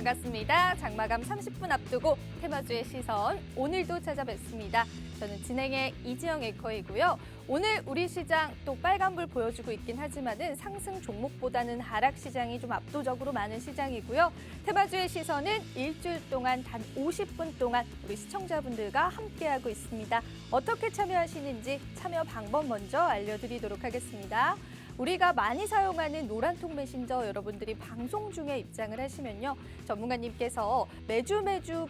반갑습니다. 장마감 30분 앞두고 테마주의 시선 오늘도 찾아뵙습니다. 저는 진행의 이지영 앵커이고요. 오늘 우리 시장 또 빨간불 보여주고 있긴 하지만은 상승 종목보다는 하락 시장이 좀 압도적으로 많은 시장이고요. 테마주의 시선은 일주일 동안 단 50분 동안 우리 시청자분들과 함께하고 있습니다. 어떻게 참여하시는지 참여 방법 먼저 알려드리도록 하겠습니다. 우리가 많이 사용하는 노란통 메신저 여러분들이 방송 중에 입장을 하시면요. 전문가님께서 매주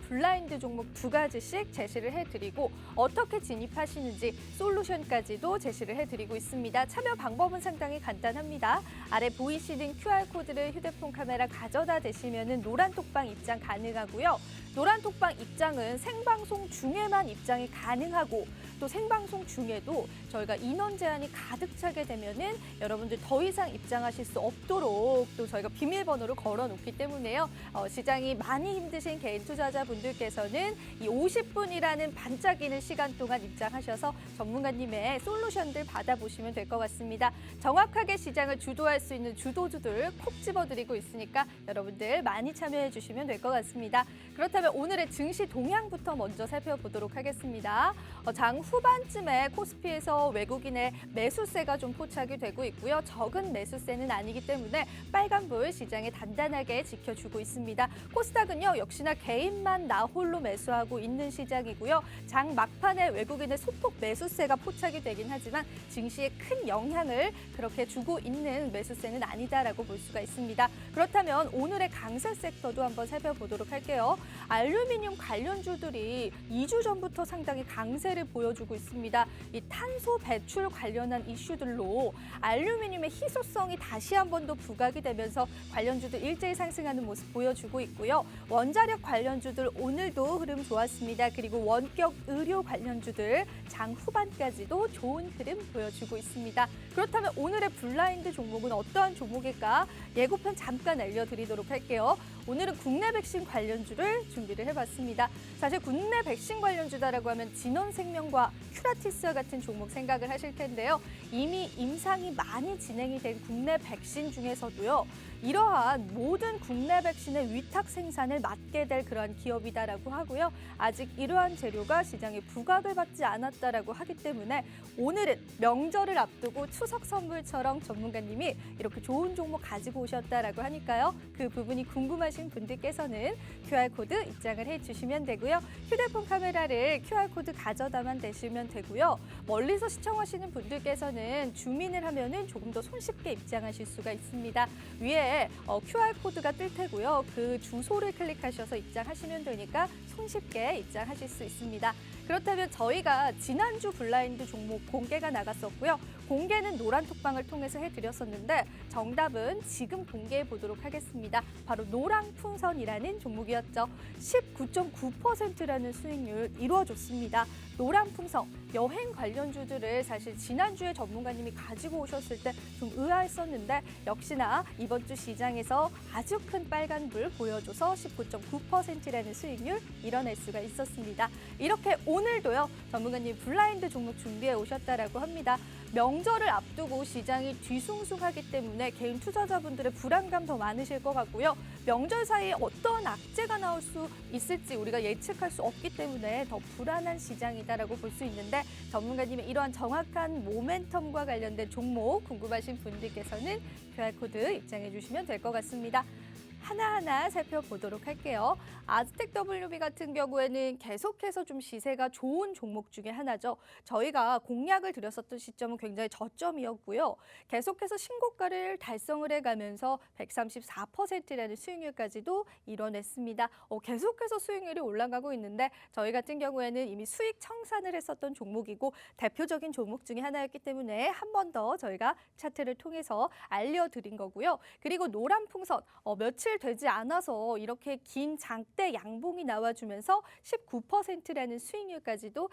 블라인드 종목 2가지씩 제시를 해드리고 어떻게 진입하시는지 솔루션까지도 제시를 해드리고 있습니다. 참여 방법은 상당히 간단합니다. 아래 보이시는 QR코드를 휴대폰 카메라 가져다 대시면 노란톡방 입장 가능하고요. 노란톡방 입장은 생방송 중에만 입장이 가능하고 또 생방송 중에도 저희가 인원 제한이 가득 차게 되면은 여러분들 더 이상 입장하실 수 없도록 또 저희가 비밀번호를 걸어놓기 때문에요. 시장이 많이 힘드신 개인 투자자분들께서는 이 50분이라는 반짝이는 시간 동안 입장하셔서 전문가님의 솔루션들 받아보시면 될 것 같습니다. 정확하게 시장을 주도할 수 있는 주도주들 콕 집어드리고 있으니까 여러분들 많이 참여해 주시면 될 것 같습니다. 그렇다면 오늘의 증시 동향부터 먼저 살펴보도록 하겠습니다. 장 후반쯤에 코스피에서 외국인의 매수세가 좀 포착이 되고 있고요. 적은 매수세는 아니기 때문에 빨간불 시장에 단단하게 지켜주고 있습니다. 코스닥은요, 역시나 개인만 나홀로 매수하고 있는 시장이고요. 장 막판에 외국인의 소폭 매수세가 포착이 되긴 하지만 증시에 큰 영향을 그렇게 주고 있는 매수세는 아니다라고 볼 수가 있습니다. 그렇다면 오늘의 강세 섹터도 한번 살펴보도록 할게요. 알루미늄 관련주들이 2주 전부터 상당히 강세를 보여주고 있습니다. 이 탄소 배출 관련한 이슈들로 알루미늄의 희소성이 다시 한 번 더 부각이 되면서 관련주들 일제히 상승하는 모습 보여주고 있고요. 원자력 관련주들 오늘도 흐름 좋았습니다. 그리고 원격 의료 관련주들 장 후반까지도 좋은 흐름 보여주고 있습니다. 그렇다면 오늘의 블라인드 종목은 어떠한 종목일까? 예고편 잠깐 알려드리도록 할게요. 오늘은 국내 백신 관련주를 준비를 해봤습니다. 사실 국내 백신 관련주다라고 하면 진원생명과 큐라티스와 같은 종목 생각을 하실 텐데요. 이미 임상이 많이 진행이 된 국내 백신 중에서도요. 이러한 모든 국내 백신의 위탁 생산을 맡게 될 그러한 기업이다라고 하고요. 아직 이러한 재료가 시장에 부각을 받지 않았다라고 하기 때문에 오늘은 명절을 앞두고 추석 선물처럼 전문가님이 이렇게 좋은 종목 가지고 오셨다라고 하니까요. 그 부분이 궁금하신 분들께서는 QR코드 입장을 해주시면 되고요. 휴대폰 카메라를 QR코드 가져다만 대시면 되고요. 멀리서 시청하시는 분들께서는 줌인을 하면은 조금 더 손쉽게 입장하실 수가 있습니다. 위에 QR코드가 뜰 테고요. 그 주소를 클릭하셔서 입장하시면 되니까 손쉽게 입장하실 수 있습니다. 그렇다면 저희가 지난주 블라인드 종목 공개가 나갔었고요. 공개는 노란톡방을 통해서 해드렸었는데 정답은 지금 공개해 보도록 하겠습니다. 바로 노랑풍선이라는 종목이었죠. 19.9%라는 수익률 이루어졌습니다. 노랑풍선, 여행 관련주들을 사실 지난주에 전문가님이 가지고 오셨을 때 좀 의아했었는데 역시나 이번 주 시장에서 아주 큰 빨간불 보여줘서 19.9%라는 수익률 이뤄낼 수가 있었습니다. 이렇게 오늘도요. 전문가님 블라인드 종목 준비해 오셨다라고 합니다. 명절을 앞두고 시장이 뒤숭숭하기 때문에 개인 투자자분들의 불안감 더 많으실 것 같고요. 명절 사이에 어떤 악재가 나올 수 있을지 우리가 예측할 수 없기 때문에 더 불안한 시장이다라고 볼 수 있는데 전문가님의 이러한 정확한 모멘텀과 관련된 종목 궁금하신 분들께서는 QR코드 입장해 주시면 될 것 같습니다. 하나하나 살펴보도록 할게요. 아즈텍 WB 같은 경우에는 계속해서 좀 시세가 좋은 종목 중에 하나죠. 저희가 공략을 드렸었던 시점은 굉장히 저점이었고요. 계속해서 신고가를 달성을 해가면서 134%라는 수익률까지도 이뤄냈습니다. 계속해서 수익률이 올라가고 있는데 저희 같은 경우에는 이미 수익 청산을 했었던 종목이고 대표적인 종목 중에 하나였기 때문에 한 번 더 저희가 차트를 통해서 알려드린 거고요. 그리고 노란풍선, 며칠 되지 않아서 이렇게 긴 장대 양봉이 나와주면서 19%라는 수익률까지도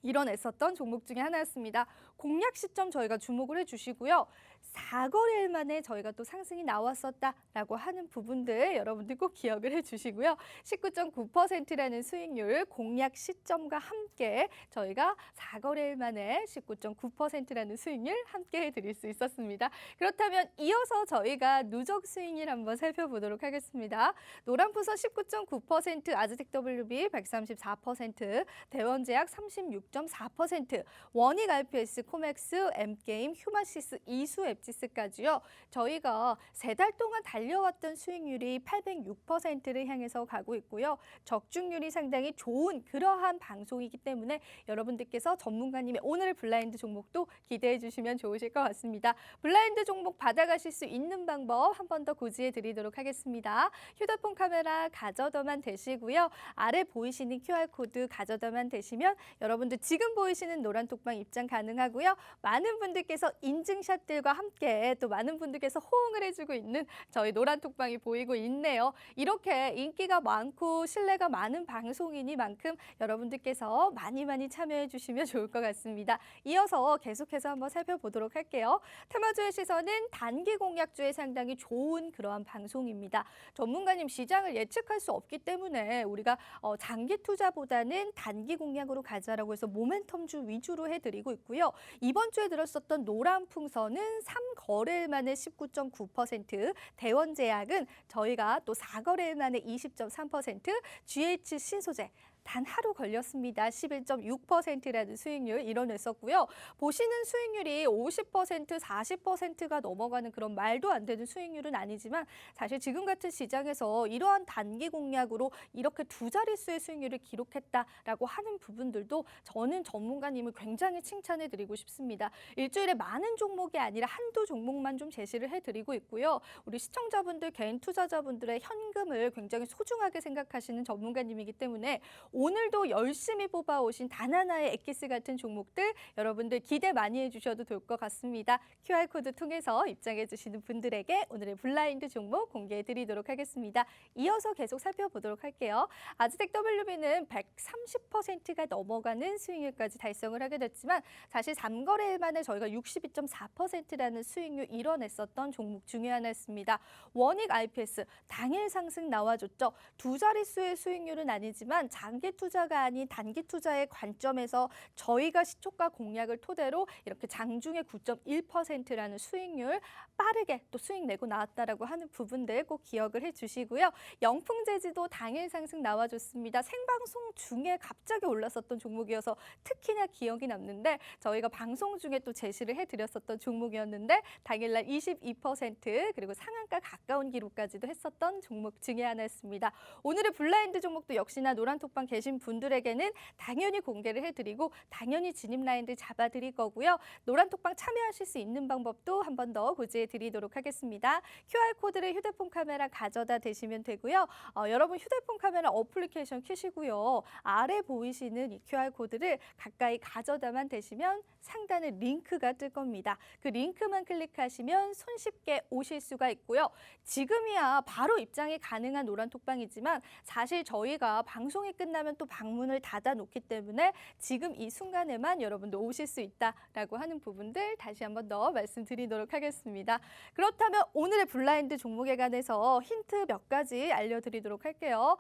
이뤄냈었던 종목 중에 하나였습니다. 공략 시점 저희가 주목을 해주시고요. 4거래일 만에 저희가 또 상승이 나왔었다라고 하는 부분들 여러분들 꼭 기억을 해주시고요. 19.9%라는 수익률 공략 시점과 함께 저희가 4거래일 만에 19.9%라는 수익률 함께 해드릴 수 있었습니다. 그렇다면 이어서 저희가 누적 수익률 한번 살펴보도록 하겠습니다. 노란푸서 19.9%, 아즈텍WB 134%, 대원제약 36.4%, 원익 RPS, 코맥스, M게임, 휴마시스, 이수 앱지스까지요. 저희가 3달 동안 달려왔던 수익률이 806%를 향해서 가고 있고요. 적중률이 상당히 좋은 그러한 방송이기 때문에 여러분들께서 전문가님의 오늘 블라인드 종목도 기대해 주시면 좋으실 것 같습니다. 블라인드 종목 받아가실 수 있는 방법 한 번 더 고지해 드리도록 하겠습니다. 휴대폰 카메라 가져다만 되시고요. 아래 보이시는 QR코드 가져다만 되시면 여러분들 지금 보이시는 노란 톡방 입장 가능하고요. 많은 분들께서 인증샷들과 함께 또 많은 분들께서 호응을 해주고 있는 저희 노란 톡방이 보이고 있네요. 이렇게 인기가 많고 신뢰가 많은 방송이니만큼 여러분들께서 많이 참여해 주시면 좋을 것 같습니다. 이어서 계속해서 한번 살펴보도록 할게요. 테마주의 시선은 단기 공략주에 상당히 좋은 그러한 방송입니다. 전문가님 시장을 예측할 수 없기 때문에 우리가 장기 투자보다는 단기 공략으로 가자라고 해서 모멘텀주 위주로 해드리고 있고요. 이번 주에 들었었던 노란풍선은 3거래일 만에 19.9%, 대원제약은 저희가 또 4거래일 만에 20.3%, GH 신소재 단 하루 걸렸습니다. 11.6%라는 수익률 이뤄냈었고요. 보시는 수익률이 50%, 40%가 넘어가는 그런 말도 안 되는 수익률은 아니지만 사실 지금 같은 시장에서 이러한 단기 공략으로 이렇게 두 자릿수의 수익률을 기록했다라고 하는 부분들도 저는 전문가님을 굉장히 칭찬해드리고 싶습니다. 일주일에 많은 종목이 아니라 한두 종목만 좀 제시를 해드리고 있고요. 우리 시청자분들, 개인 투자자분들의 현금을 굉장히 소중하게 생각하시는 전문가님이기 때문에 오늘도 열심히 뽑아오신 단 하나의 엑기스 같은 종목들 여러분들 기대 많이 해주셔도 될 것 같습니다. QR코드 통해서 입장해 주시는 분들에게 오늘의 블라인드 종목 공개해 드리도록 하겠습니다. 이어서 계속 살펴보도록 할게요. 아즈텍WB는 130%가 넘어가는 수익률까지 달성을 하게 됐지만 사실 3거래일 만에 저희가 62.4%라는 수익률 이뤄냈었던 종목 중에 하나였습니다. 원익 RPS 당일 상승 나와줬죠. 두 자릿수의 수익률은 아니지만 장기 투자가 아닌 단기 투자의 관점에서 저희가 시초가 공략을 토대로 이렇게 장중에 9.1%라는 수익률 빠르게 또 수익 내고 나왔다라고 하는 부분들 꼭 기억을 해주시고요. 영풍재지도 당일 상승 나와줬습니다. 생방송 중에 갑자기 올랐었던 종목이어서 특히나 기억이 남는데 저희가 방송 중에 또 제시를 해드렸었던 종목이었는데 당일날 22% 그리고 상한가 가까운 기록까지도 했었던 종목 중에 하나였습니다. 오늘의 블라인드 종목도 역시나 노란톡방 계신 분들에게는 당연히 공개를 해드리고 당연히 진입 라인들 잡아드릴 거고요. 노란톡방 참여하실 수 있는 방법도 한 번 더 고지해 드리도록 하겠습니다. QR코드를 휴대폰 카메라 가져다 대시면 되고요. 여러분 휴대폰 카메라 어플리케이션 켜시고요. 아래 보이시는 이 QR코드를 가까이 가져다만 대시면 상단에 링크가 뜰 겁니다. 그 링크만 클릭하시면 손쉽게 오실 수가 있고요. 지금이야 바로 입장이 가능한 노란톡방이지만 사실 저희가 방송이 끝나면 또 방문을 닫아 놓기 때문에 지금 이 순간에만 여러분도 오실 수 있다라고 하는 부분들 다시 한번 더 말씀드리도록 하겠습니다. 그렇다면 오늘의 블라인드 종목에 관해서 힌트 몇 가지 알려드리도록 할게요.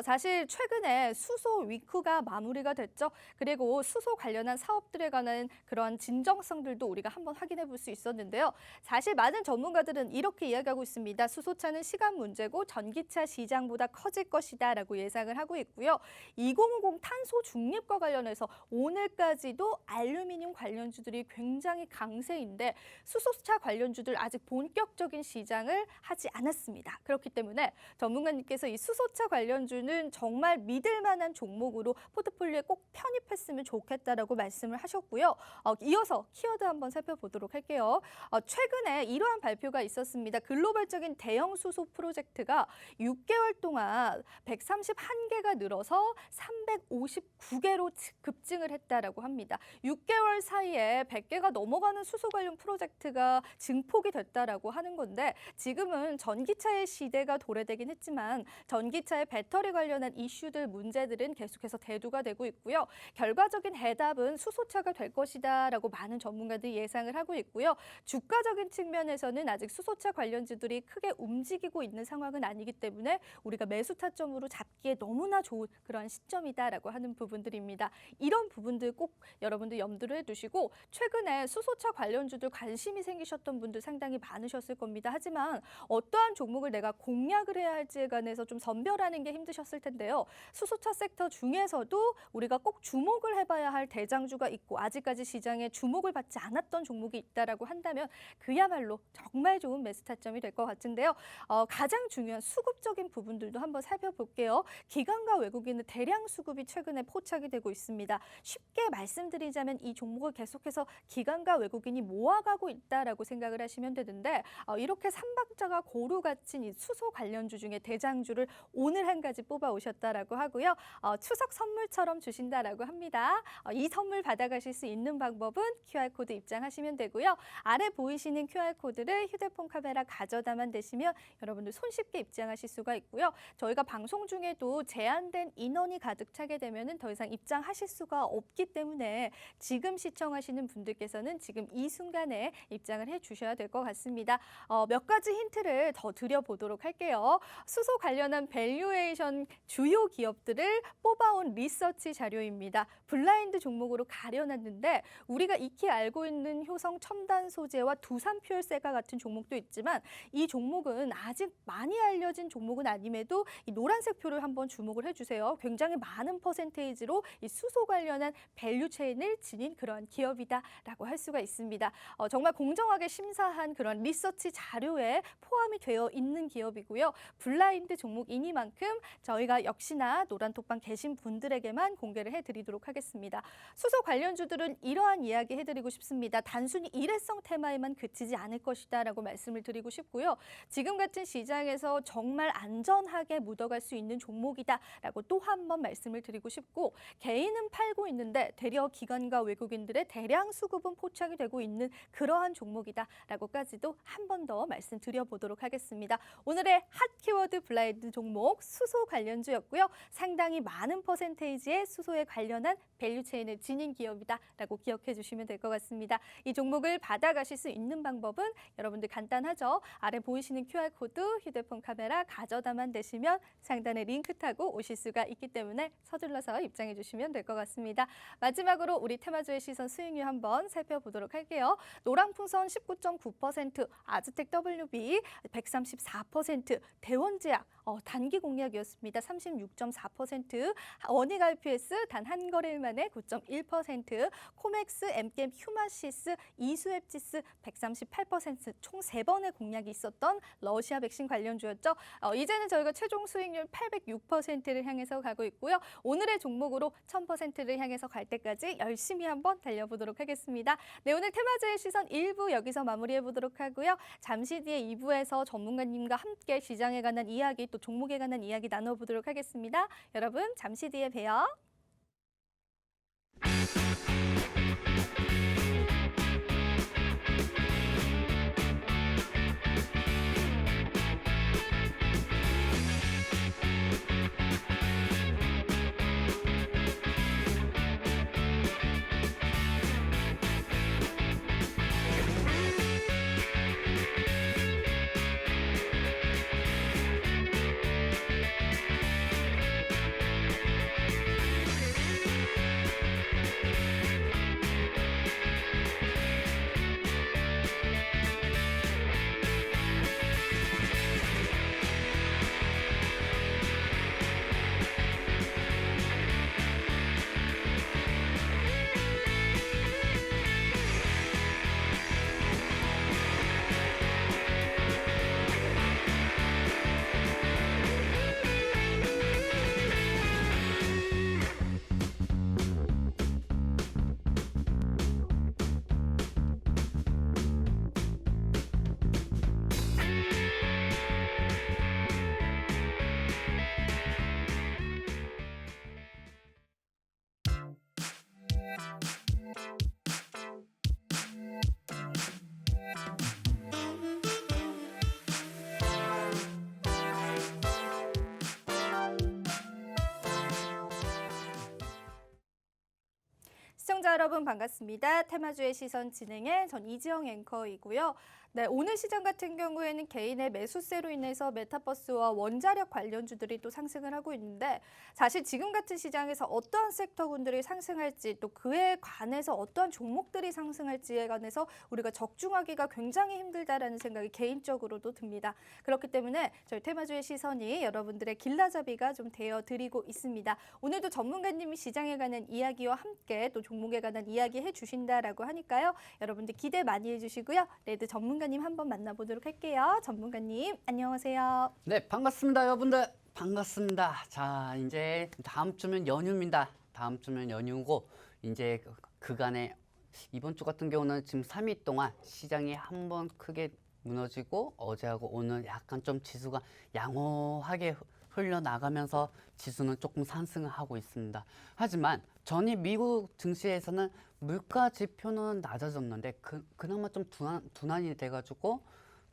사실 최근에 수소 위크가 마무리가 됐죠. 그리고 수소 관련한 사업들에 관한 그런 진정성들도 우리가 한번 확인해 볼 수 있었는데요. 사실 많은 전문가들은 이렇게 이야기하고 있습니다. 수소차는 시간 문제고 전기차 시장보다 커질 것이다 라고 예상을 하고 있고요. 2050 탄소 중립과 관련해서 오늘까지도 알루미늄 관련주들이 굉장히 강세인데 수소차 관련주들 아직 본격적인 시장을 하지 않았습니다. 그렇기 때문에 전문가님께서 이 수소차 관련주는 정말 믿을 만한 종목으로 포트폴리오에 꼭 편입했으면 좋겠다라고 말씀을 하셨고요. 이어서 키워드 한번 살펴보도록 할게요. 최근에 이러한 발표가 있었습니다. 글로벌적인 대형 수소 프로젝트가 6개월 동안 131개가 늘어서 359개로 급증을 했다라고 합니다. 6개월 사이에 100개가 넘어가는 수소 관련 프로젝트가 증폭이 됐다라고 하는 건데 지금은 전기차의 시대가 도래되긴 했지만 전기차의 배터리 관련한 이슈들, 문제들은 계속해서 대두가 되고 있고요. 결과적인 해답은 수소차가 될 것이다라고 많은 전문가들이 예상을 하고 있고요. 주가적인 측면에서는 아직 수소차 관련주들이 크게 움직이고 있는 상황은 아니기 때문에 우리가 매수 타점으로 잡기에 너무나 좋은 그런 시점이다라고 하는 부분들입니다. 이런 부분들 꼭 여러분들 염두를 해두시고 최근에 수소차 관련주들 관심이 생기셨던 분들 상당히 많으셨을 겁니다. 하지만 어떠한 종목을 내가 공략을 해야 할지에 관해서 좀 선별하는 게 힘드셨을 텐데요. 수소차 섹터 중에서도 우리가 꼭 주목을 해봐야 할 대장주가 있고 아직까지 시장에 주목을 받지 않았던 종목이 있다라고 한다면 그야말로 정말 좋은 매수 타점이 될 것 같은데요. 가장 중요한 수급적인 부분들도 한번 살펴볼게요. 기관과 외국인의 대량 수급이 최근에 포착이 되고 있습니다. 쉽게 말씀드리자면 이 종목을 계속해서 기관과 외국인이 모아가고 있다라고 생각을 하시면 되는데 이렇게 삼박자가 고루 갇힌 이 수소 관련주 중에 대장주를 오늘 한 가지 뽑아 오셨다라고 하고요. 추석 선물처럼 주신다라고 합니다. 이 선물 받아가실 수 있는 방법은 QR코드 입장하시면 되고요. 아래 보이시는 QR코드를 휴대폰 카메라 가져다만 되시면 여러분들 손쉽게 입장하실 수가 있고요. 저희가 방송 중에도 제한된 인원이 가득 차게 되면 더 이상 입장하실 수가 없기 때문에 지금 시청하시는 분들께서는 지금 이 순간에 입장을 해주셔야 될 것 같습니다. 몇 가지 힌트를 더 드려보도록 할게요. 수소 관련한 밸류에이션 주요 기업들을 뽑아온 리서치 자료입니다. 블라인드 종목으로 가려놨는데 우리가 익히 알고 있는 효성 첨단 소재와 두산 퓨얼셀과 같은 종목도 있지만 이 종목은 아직 많이 알려진 종목은 아님에도 이 노란색 표를 한번 주목을 해주세요. 굉장히 많은 퍼센테이지로 이 수소 관련한 밸류 체인을 지닌 그런 기업이다라고 할 수가 있습니다. 정말 공정하게 심사한 그런 리서치 자료에 포함이 되어 있는 기업이고요. 블라인드 종목이니만큼 저희가 역시나 노란톡방 계신 분들에게만 공개를 해드리도록 하겠습니다. 수소 관련주들은 이러한 이야기 해드리고 싶습니다. 단순히 일회성 테마에만 그치지 않을 것이다라고 말씀을 드리고 싶고요. 지금 같은 시장에서 정말 안전하게 묻어갈 수 있는 종목이다라고 또 한 번 말씀을 드리고 싶고 개인은 팔고 있는데 대려 기관과 외국인들의 대량 수급은 포착이 되고 있는 그러한 종목이다라고까지도 한 번 더 말씀드려보도록 하겠습니다. 오늘의 핫 키워드 블라인드 종목 수소 관련주였고요. 상당히 많은 퍼센테이지의 수소에 관련한 밸류체인을 지닌 기업이다라고 기억해 주시면 될 것 같습니다. 이 종목을 받아가실 수 있는 방법은 여러분들 간단하죠. 아래 보이시는 QR코드 휴대폰 카메라 가져다만 되시면 상단에 링크 타고 오실 수가 있기 때문에 서둘러서 입장해 주시면 될 것 같습니다. 마지막으로 우리 테마주의 시선 수익률 한번 살펴보도록 할게요. 노랑풍선 19.9%, 아즈텍 WB 134%, 대원제약 단기 공략이었습니다. 36.4%, 원익 RPS 단 한 거래일 만에 9.1%, 코맥스, 엠겜, 휴마시스, 이수앱지스 138%, 총 3번의 공략이 있었던 러시아 백신 관련주였죠. 이제는 저희가 최종 수익률 806%를 향해서 가고 있고요. 오늘의 종목으로 1000%를 향해서 갈 때까지 열심히 한번 달려보도록 하겠습니다. 네, 오늘 테마주의 시선 1부 여기서 마무리해보도록 하고요. 잠시 뒤에 2부에서 전문가님과 함께 시장에 관한 이야기 또 종목에 관한 이야기 나눠보도록 하겠습니다. 여러분 잠시 뒤에 봬요. 여러분 반갑습니다. 테마주의 시선 진행의 전 이지영 앵커이고요. 네, 오늘 시장 같은 경우에는 개인의 매수세로 인해서 메타버스와 원자력 관련주들이 또 상승을 하고 있는데 사실 지금 같은 시장에서 어떠한 섹터군들이 상승할지 또 그에 관해서 어떠한 종목들이 상승할지에 관해서 우리가 적중하기가 굉장히 힘들다라는 생각이 개인적으로도 듭니다. 그렇기 때문에 저희 테마주의 시선이 여러분들의 길라잡이가 좀 되어드리고 있습니다. 오늘도 전문가님이 시장에 관한 이야기와 함께 또 종목에 관한 이야기 해주신다라고 하니까요. 여러분들 기대 많이 해주시고요. 레드 전문가님 한번 만나보도록 할게요. 전문가님 안녕하세요. 네, 반갑습니다, 여러분들. 반갑습니다. 자, 이제 다음 주면 연휴입니다. 다음 주면 연휴고 이제 그간에 이번 주 같은 경우는 지금 3일 동안 시장이 한번 크게 무너지고 어제하고 오늘 약간 좀 지수가 양호하게 흘러나가면서 지수는 조금 상승을 하고 있습니다. 하지만 전일 미국 증시에서는 물가 지표는 낮아졌는데 그나마 좀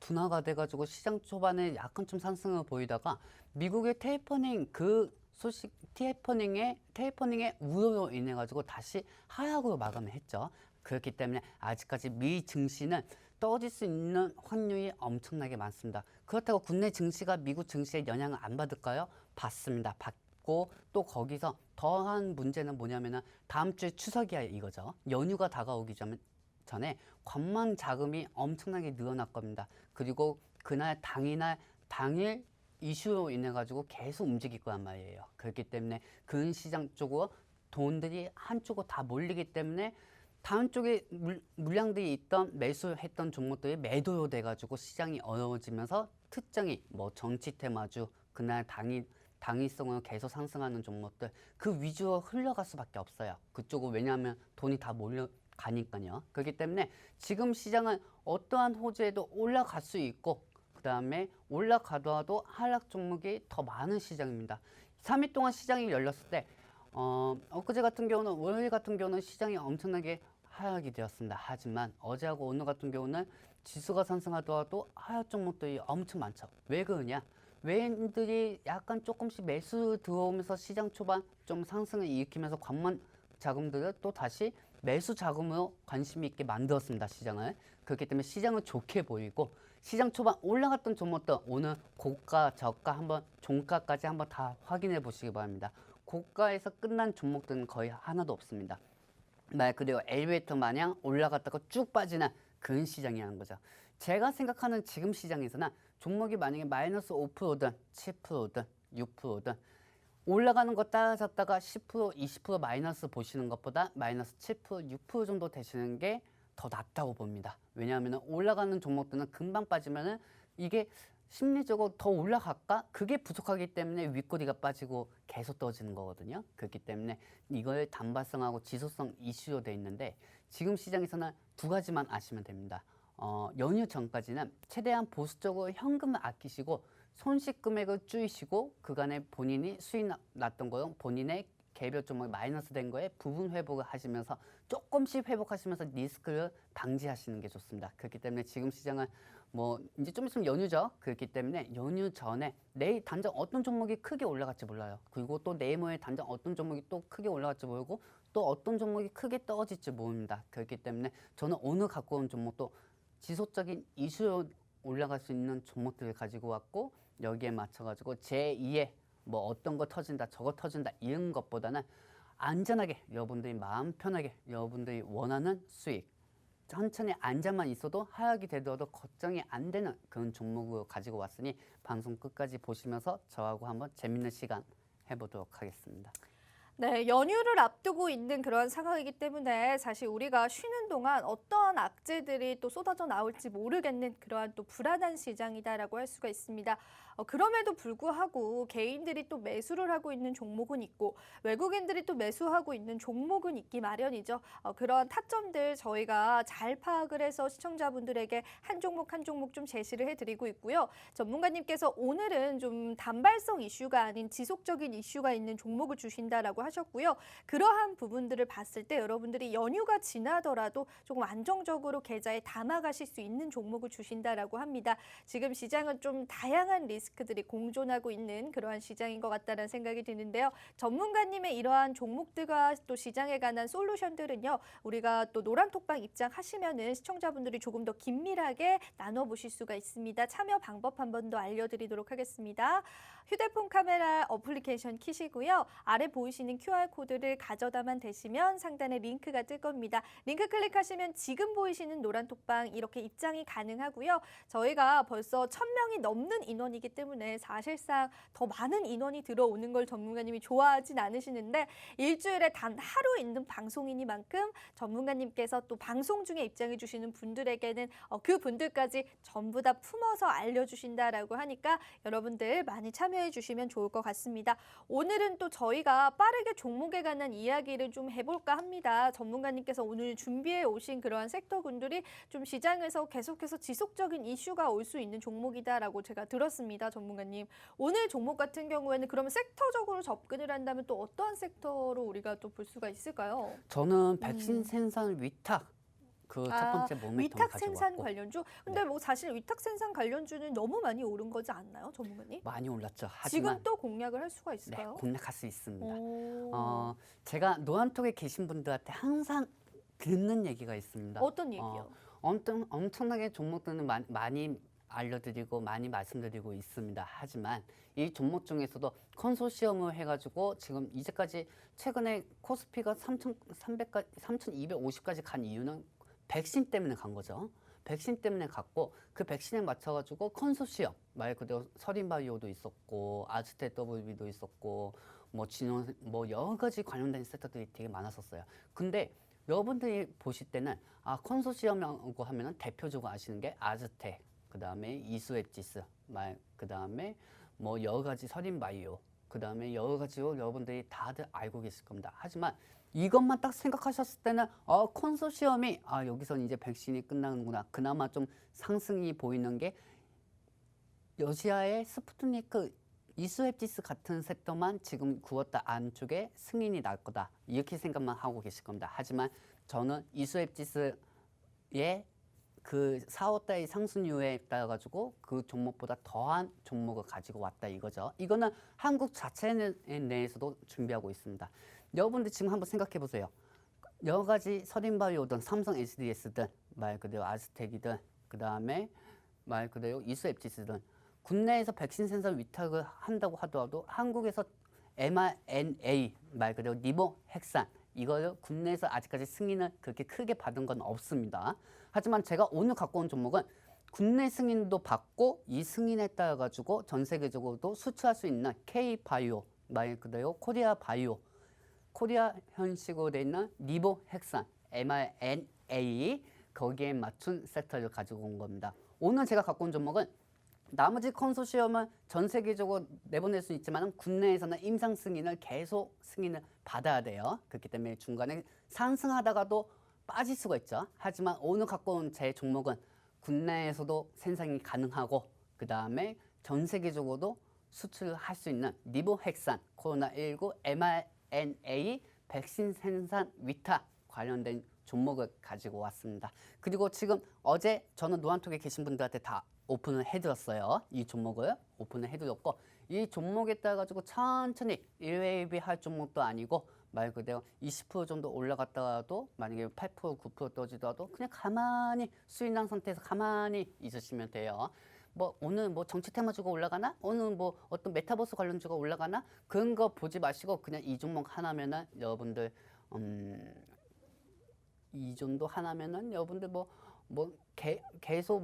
둔화가 돼가지고 시장 초반에 약간 좀 상승을 보이다가 미국의 테이퍼닝 그 소식 테이퍼닝의 우려로 인해 가지고 다시 하락으로 마감을 했죠. 그렇기 때문에 아직까지 미 증시는 떨어질 수 있는 확률이 엄청나게 많습니다. 그렇다고 국내 증시가 미국 증시에 영향을 안 받을까요? 받습니다. 받고 또 거기서 더한 문제는 뭐냐면은 다음 주에 추석이야 이거죠. 연휴가 다가오기 전에 관망 자금이 엄청나게 늘어날 겁니다. 그리고 그날 당일 이슈로 인해 가지고 계속 움직일 거란 말이에요. 그렇기 때문에 근시장 쪽으로 돈들이 한쪽으로 다 몰리기 때문에 다음 쪽에 물량들이 있던 매수했던 종목들이 매도로 돼가지고 시장이 어려워지면서 특정이 뭐 정치 테마주 그날 당일성으로 계속 상승하는 종목들 그 위주로 흘러갈 수밖에 없어요. 그쪽으로 왜냐하면 돈이 다 몰려가니까요. 그렇기 때문에 지금 시장은 어떠한 호재에도 올라갈 수 있고 그 다음에 올라가더라도 하락 종목이 더 많은 시장입니다. 3일 동안 시장이 열렸을 때 엊그제 같은 경우는 월요일 같은 경우는 시장이 엄청나게 하락이 되었습니다. 하지만 어제하고 오늘 같은 경우는 지수가 상승하더라도 하락 종목들이 엄청 많죠. 왜 그러냐? 외인들이 약간 조금씩 매수 들어오면서 시장 초반 좀 상승을 일으키면서 관망 자금들을 또 다시 매수 자금으로 관심 있게 만들었습니다. 시장을. 그렇기 때문에 시장을 좋게 보이고 시장 초반 올라갔던 종목들 오늘 고가, 저가 한번 종가까지 한번 다 확인해 보시기 바랍니다. 고가에서 끝난 종목들은 거의 하나도 없습니다. 말 그대로 엘리베이터 마냥 올라갔다가 쭉 빠지는 그런 시장이라는 거죠. 제가 생각하는 지금 시장에서는 종목이 만약에 마이너스 5%든 7%든 6%든 올라가는 거 따라잡다가 10%, 20% 마이너스 보시는 것보다 마이너스 7%, 6% 정도 되시는 게 더 낫다고 봅니다. 왜냐하면 올라가는 종목들은 금방 빠지면은 이게 심리적으로 더 올라갈까? 그게 부족하기 때문에 윗꼬리가 빠지고 계속 떨어지는 거거든요. 그렇기 때문에 이걸 단발성하고 지속성 이슈로 돼 있는데 지금 시장에서는 두 가지만 아시면 됩니다. 연휴 전까지는 최대한 보수적으로 현금을 아끼시고 손실 금액을 줄이시고 그간에 본인이 수익 났던 거요. 본인의 개별 종목이 마이너스 된 거에 부분 회복을 하시면서 조금씩 회복하시면서 리스크를 방지하시는 게 좋습니다. 그렇기 때문에 지금 시장은 뭐 이제 좀 있으면 연휴죠. 그렇기 때문에 연휴 전에 내일 단정 어떤 종목이 크게 올라갈지 몰라요. 그리고 또 내일 모레 단정 어떤 종목이 또 크게 올라갈지 모르고 또 어떤 종목이 크게 떨어질지 모릅니다. 그렇기 때문에 저는 오늘 갖고 온 종목도 지속적인 이슈로 올라갈 수 있는 종목들을 가지고 왔고 여기에 맞춰가지고 제2의 뭐 어떤 거 터진다 저거 터진다 이런 것보다는 안전하게 여러분들이 마음 편하게 여러분들이 원하는 수익 천천히 안전만 있어도 하락이 되더라도 걱정이 안 되는 그런 종목을 가지고 왔으니 방송 끝까지 보시면서 저하고 한번 재밌는 시간 해보도록 하겠습니다. 네, 연휴를 앞두고 있는 그런 상황이기 때문에 사실 우리가 쉬는 동안 어떠한 악재들이 또 쏟아져 나올지 모르겠는 그러한 또 불안한 시장이다라고 할 수가 있습니다. 그럼에도 불구하고 개인들이 또 매수를 하고 있는 종목은 있고 외국인들이 또 매수하고 있는 종목은 있기 마련이죠. 그런 타점들 저희가 잘 파악을 해서 시청자분들에게 한 종목 한 종목 좀 제시를 해드리고 있고요. 전문가님께서 오늘은 좀 단발성 이슈가 아닌 지속적인 이슈가 있는 종목을 주신다라고 하셨고요. 그러한 부분들을 봤을 때 여러분들이 연휴가 지나더라도 조금 안정적으로 계좌에 담아가실 수 있는 종목을 주신다라고 합니다. 지금 시장은 좀 다양한 리스크들이 공존하고 있는 그러한 시장인 것 같다는 생각이 드는데요. 전문가님의 이러한 종목들과 또 시장에 관한 솔루션들은요. 우리가 또 노란톡방 입장하시면은 시청자분들이 조금 더 긴밀하게 나눠보실 수가 있습니다. 참여 방법 한 번 더 알려드리도록 하겠습니다. 휴대폰 카메라 어플리케이션 키시고요. 아래 보이시는 QR코드를 가져다만 대시면 상단에 링크가 뜰 겁니다. 링크 클릭하시면 지금 보이시는 노란톡방 이렇게 입장이 가능하고요. 저희가 벌써 1000명이 넘는 인원이기 때문에 사실상 더 많은 인원이 들어오는 걸 전문가님이 좋아하진 않으시는데 일주일에 단 하루 있는 방송이니만큼 전문가님께서 또 방송 중에 입장해 주시는 분들에게는 그 분들까지 전부 다 품어서 알려주신다라고 하니까 여러분들 많이 참여해 주시면 좋을 것 같습니다. 오늘은 또 저희가 빠르게 종목에 관한 이야기를 좀 해볼까 합니다. 전문가님께서 오늘 준비해 오신 그러한 섹터군들이 좀 시장에서 계속해서 지속적인 이슈가 올 수 있는 종목이다라고 제가 들었습니다. 전문가님. 오늘 종목 같은 경우에는 그러면 섹터적으로 접근을 한다면 또 어떠한 섹터로 우리가 또 볼 수가 있을까요? 저는 백신 생산 위탁 그 첫 번째 모멘텀 위탁 가지고 생산 왔고 관련주? 근데 뭐 사실 위탁 생산 관련주는 너무 많이 오른 거지 않나요, 전문가님? 많이 올랐죠. 하지만 지금 또 공략을 할 수가 네, 있을까요? 공략할 수 있습니다. 오. 제가 노안톡에 계신 분들한테 항상 듣는 얘기가 있습니다. 어떤 얘기요? 엄청나게 종목들은 많이 알려드리고 많이 말씀드리고 있습니다. 하지만 이 종목 중에서도 컨소시엄을 해가지고 지금 이제까지 최근에 코스피가 3,300까지, 3,250까지 간 이유는 백신 때문에 간 거죠. 백신 때문에 갔고 그 백신에 맞춰가지고 컨소시엄 말 그대로 서린바이오도 있었고 아즈텍 WB도 있었고 뭐 진원 뭐 여러 가지 관련된 섹터들이 되게 많았었어요. 근데 여러분들이 보실 때는 컨소시엄이라고 하면은 대표적으로 아시는 게 아즈텍, 그 다음에 이수엣지스, 그 다음에 뭐 여러 가지 서린바이오, 그 다음에 여러 가지로 여러분들이 다들 알고 계실 겁니다. 하지만 이것만 딱 생각하셨을 때는 컨소시엄이 여기서 이제 백신이 끝나는구나. 그나마 좀 상승이 보이는 게 러시아의 스푸트니크 이수앱지스 같은 섹터만 지금 9월달 안쪽에 승인이 날 거다. 이렇게 생각만 하고 계실 겁니다. 하지만 저는 이수앱지스의 그 4월달 상승률에 따라 가지고 그 종목보다 더한 종목을 가지고 왔다 이거죠. 이거는 한국 자체 내에서도 준비하고 있습니다. 여러분들 지금 한번 생각해 보세요. 여러 가지 서린바이오든 삼성 HDS든 말 그대로 아즈텍이든 그 다음에 말 그대로 이수앱지스든 국내에서 백신 생산 위탁을 한다고 하더라도 한국에서 mRNA 말 그대로 리보핵산 이거를 국내에서 아직까지 승인을 그렇게 크게 받은 건 없습니다. 하지만 제가 오늘 갖고 온 종목은 국내 승인도 받고 이 승인에 따라 가지고 전 세계적으로도 수출할 수 있는 K-바이오 말 그대로 코리아 바이오 코리아 현식으로 되어 있는 리보핵산 mRNA 거기에 맞춘 섹터를 가지고 온 겁니다. 오늘 제가 갖고 온 종목은 나머지 컨소시엄은 전 세계적으로 내보낼 수 있지만 국내에서는 임상 승인을 계속 승인을 받아야 돼요. 그렇기 때문에 중간에 상승하다가도 빠질 수가 있죠. 하지만 오늘 갖고 온 제 종목은 국내에서도 생산이 가능하고 그 다음에 전 세계적으로도 수출할 수 있는 리보핵산 코로나19 mRNA 백신 생산 위탁 관련된 종목을 가지고 왔습니다. 그리고 지금 어제 저는 노안톡에 계신 분들한테 다 오픈을 해드렸어요. 이 종목을 오픈을 해드렸고 이 종목에 따라 가지고 천천히 일회입이 할 종목도 아니고 말 그대로 20% 정도 올라갔다가도 만약에 8% 9% 떨어지더라도 그냥 가만히 수익난 상태에서 가만히 있으시면 돼요. 뭐 오늘 뭐 정치 테마주가 올라가나? 오늘 뭐 어떤 메타버스 관련주가 올라가나? 그런 거 보지 마시고 그냥 이 종목 하나면은 여러분들 이 정도 하나면은 여러분들 계속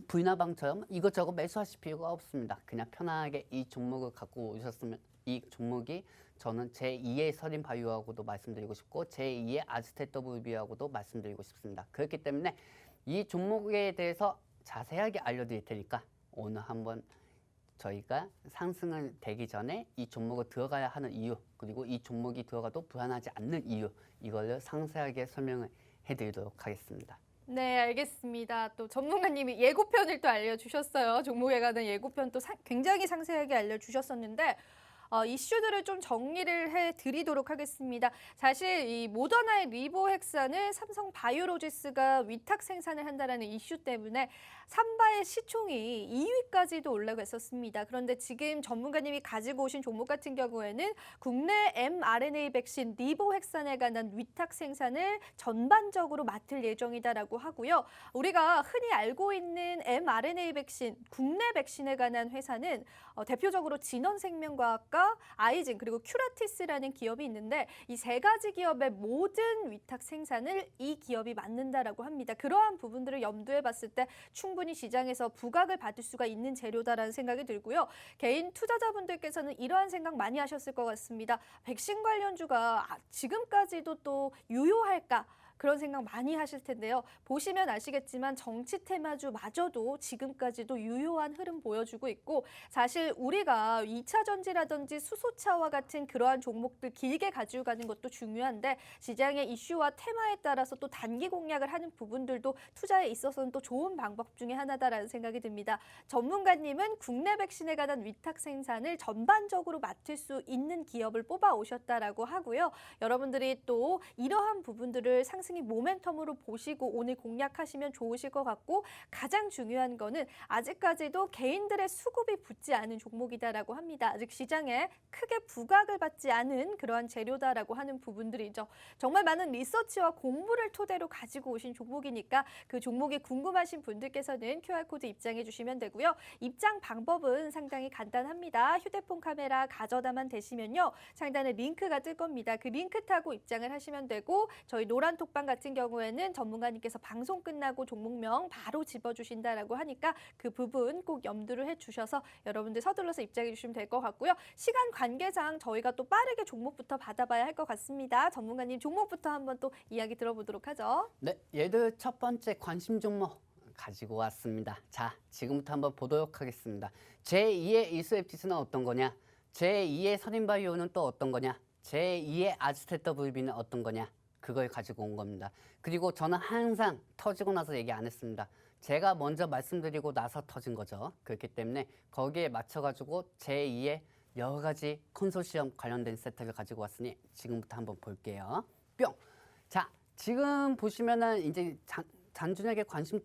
부인화방처럼 이것저것 매수하실 필요가 없습니다. 그냥 편하게 이 종목을 갖고 오셨으면 이 종목이 저는 제2의 서린바이오하고도 말씀드리고 싶고 제2의 아즈텍 WB하고도 말씀드리고 싶습니다. 그렇기 때문에 이 종목에 대해서 자세하게 알려드릴 테니까 오늘 한번 저희가 상승을 되기 전에 이 종목을 들어가야 하는 이유 그리고 이 종목이 들어가도 불안하지 않는 이유 이걸 상세하게 설명을 해드리도록 하겠습니다. 네, 알겠습니다. 또 전문가님이 예고편을 또 알려주셨어요. 종목에 관한 예고편 또 굉장히 상세하게 알려주셨었는데 이슈들을 좀 정리를 해드리도록 하겠습니다. 사실 이 모더나의 리보핵산을 삼성 바이오로지스가 위탁 생산을 한다는 이슈 때문에 삼바의 시총이 2위까지도 올라갔었습니다. 그런데 지금 전문가님이 가지고 오신 종목 같은 경우에는 국내 mRNA 백신 리보핵산에 관한 위탁 생산을 전반적으로 맡을 예정이다라고 하고요. 우리가 흔히 알고 있는 mRNA 백신, 국내 백신에 관한 회사는 대표적으로 진원생명과학과 아이진 그리고 큐라티스라는 기업이 있는데 이 세 가지 기업의 모든 위탁 생산을 이 기업이 맡는다라고 합니다. 그러한 부분들을 염두에 봤을 때 충분히 시장에서 부각을 받을 수가 있는 재료다라는 생각이 들고요. 개인 투자자분들께서는 이러한 생각 많이 하셨을 것 같습니다. 백신 관련주가 지금까지도 또 유효할까? 그런 생각 많이 하실 텐데요. 보시면 아시겠지만 정치 테마주마저도 지금까지도 유효한 흐름 보여주고 있고 사실 우리가 2차 전지라든지 수소차와 같은 그러한 종목들 길게 가지고 가는 것도 중요한데 시장의 이슈와 테마에 따라서 또 단기 공략을 하는 부분들도 투자에 있어서는 또 좋은 방법 중에 하나다라는 생각이 듭니다. 전문가님은 국내 백신에 관한 위탁 생산을 전반적으로 맡을 수 있는 기업을 뽑아 오셨다라고 하고요. 여러분들이 또 이러한 부분들을 상승의 모멘텀으로 보시고 오늘 공략하시면 좋으실 것 같고 가장 중요한 거는 아직까지도 개인들의 수급이 붙지 않은 종목이다라고 합니다. 아직 시장에 크게 부각을 받지 않은 그러한 재료다라고 하는 부분들이죠. 정말 많은 리서치와 공부를 토대로 가지고 오신 종목이니까 그 종목이 궁금하신 분들께서는 QR코드 입장해 주시면 되고요. 입장 방법은 상당히 간단합니다. 휴대폰 카메라 가져다만 대시면요. 상단에 링크가 뜰 겁니다. 그 링크 타고 입장을 하시면 되고 저희 노란 톡방 같은 경우에는 전문가님께서 방송 끝나고 종목명 바로 집어주신다라고 하니까 그 부분 꼭 염두를 해주셔서 여러분들 서둘러서 입장해 주시면 될 것 같고요. 시간 관계상 저희가 또 빠르게 종목부터 받아봐야 할 것 같습니다. 전문가님 종목부터 한번 또 이야기 들어보도록 하죠. 네, 얘들 첫 번째 관심 종목 가지고 왔습니다. 자, 지금부터 한번 보도록 하겠습니다. 제2의 이수앱지스는 어떤 거냐? 제2의 선인바이오는 또 어떤 거냐? 제2의 아즈테터 불비는 어떤 거냐? 그걸 가지고 온 겁니다. 그리고 저는 항상 터지고 나서 얘기 안 했습니다. 제가 먼저 말씀드리고 나서 터진 거죠. 그렇기 때문에 거기에 맞춰가지고 제2의 여러 가지 컨소시엄 관련된 세트를 가지고 왔으니 지금부터 한번 볼게요. 뿅! 자, 지금 보시면은 이제 잔준에게 관심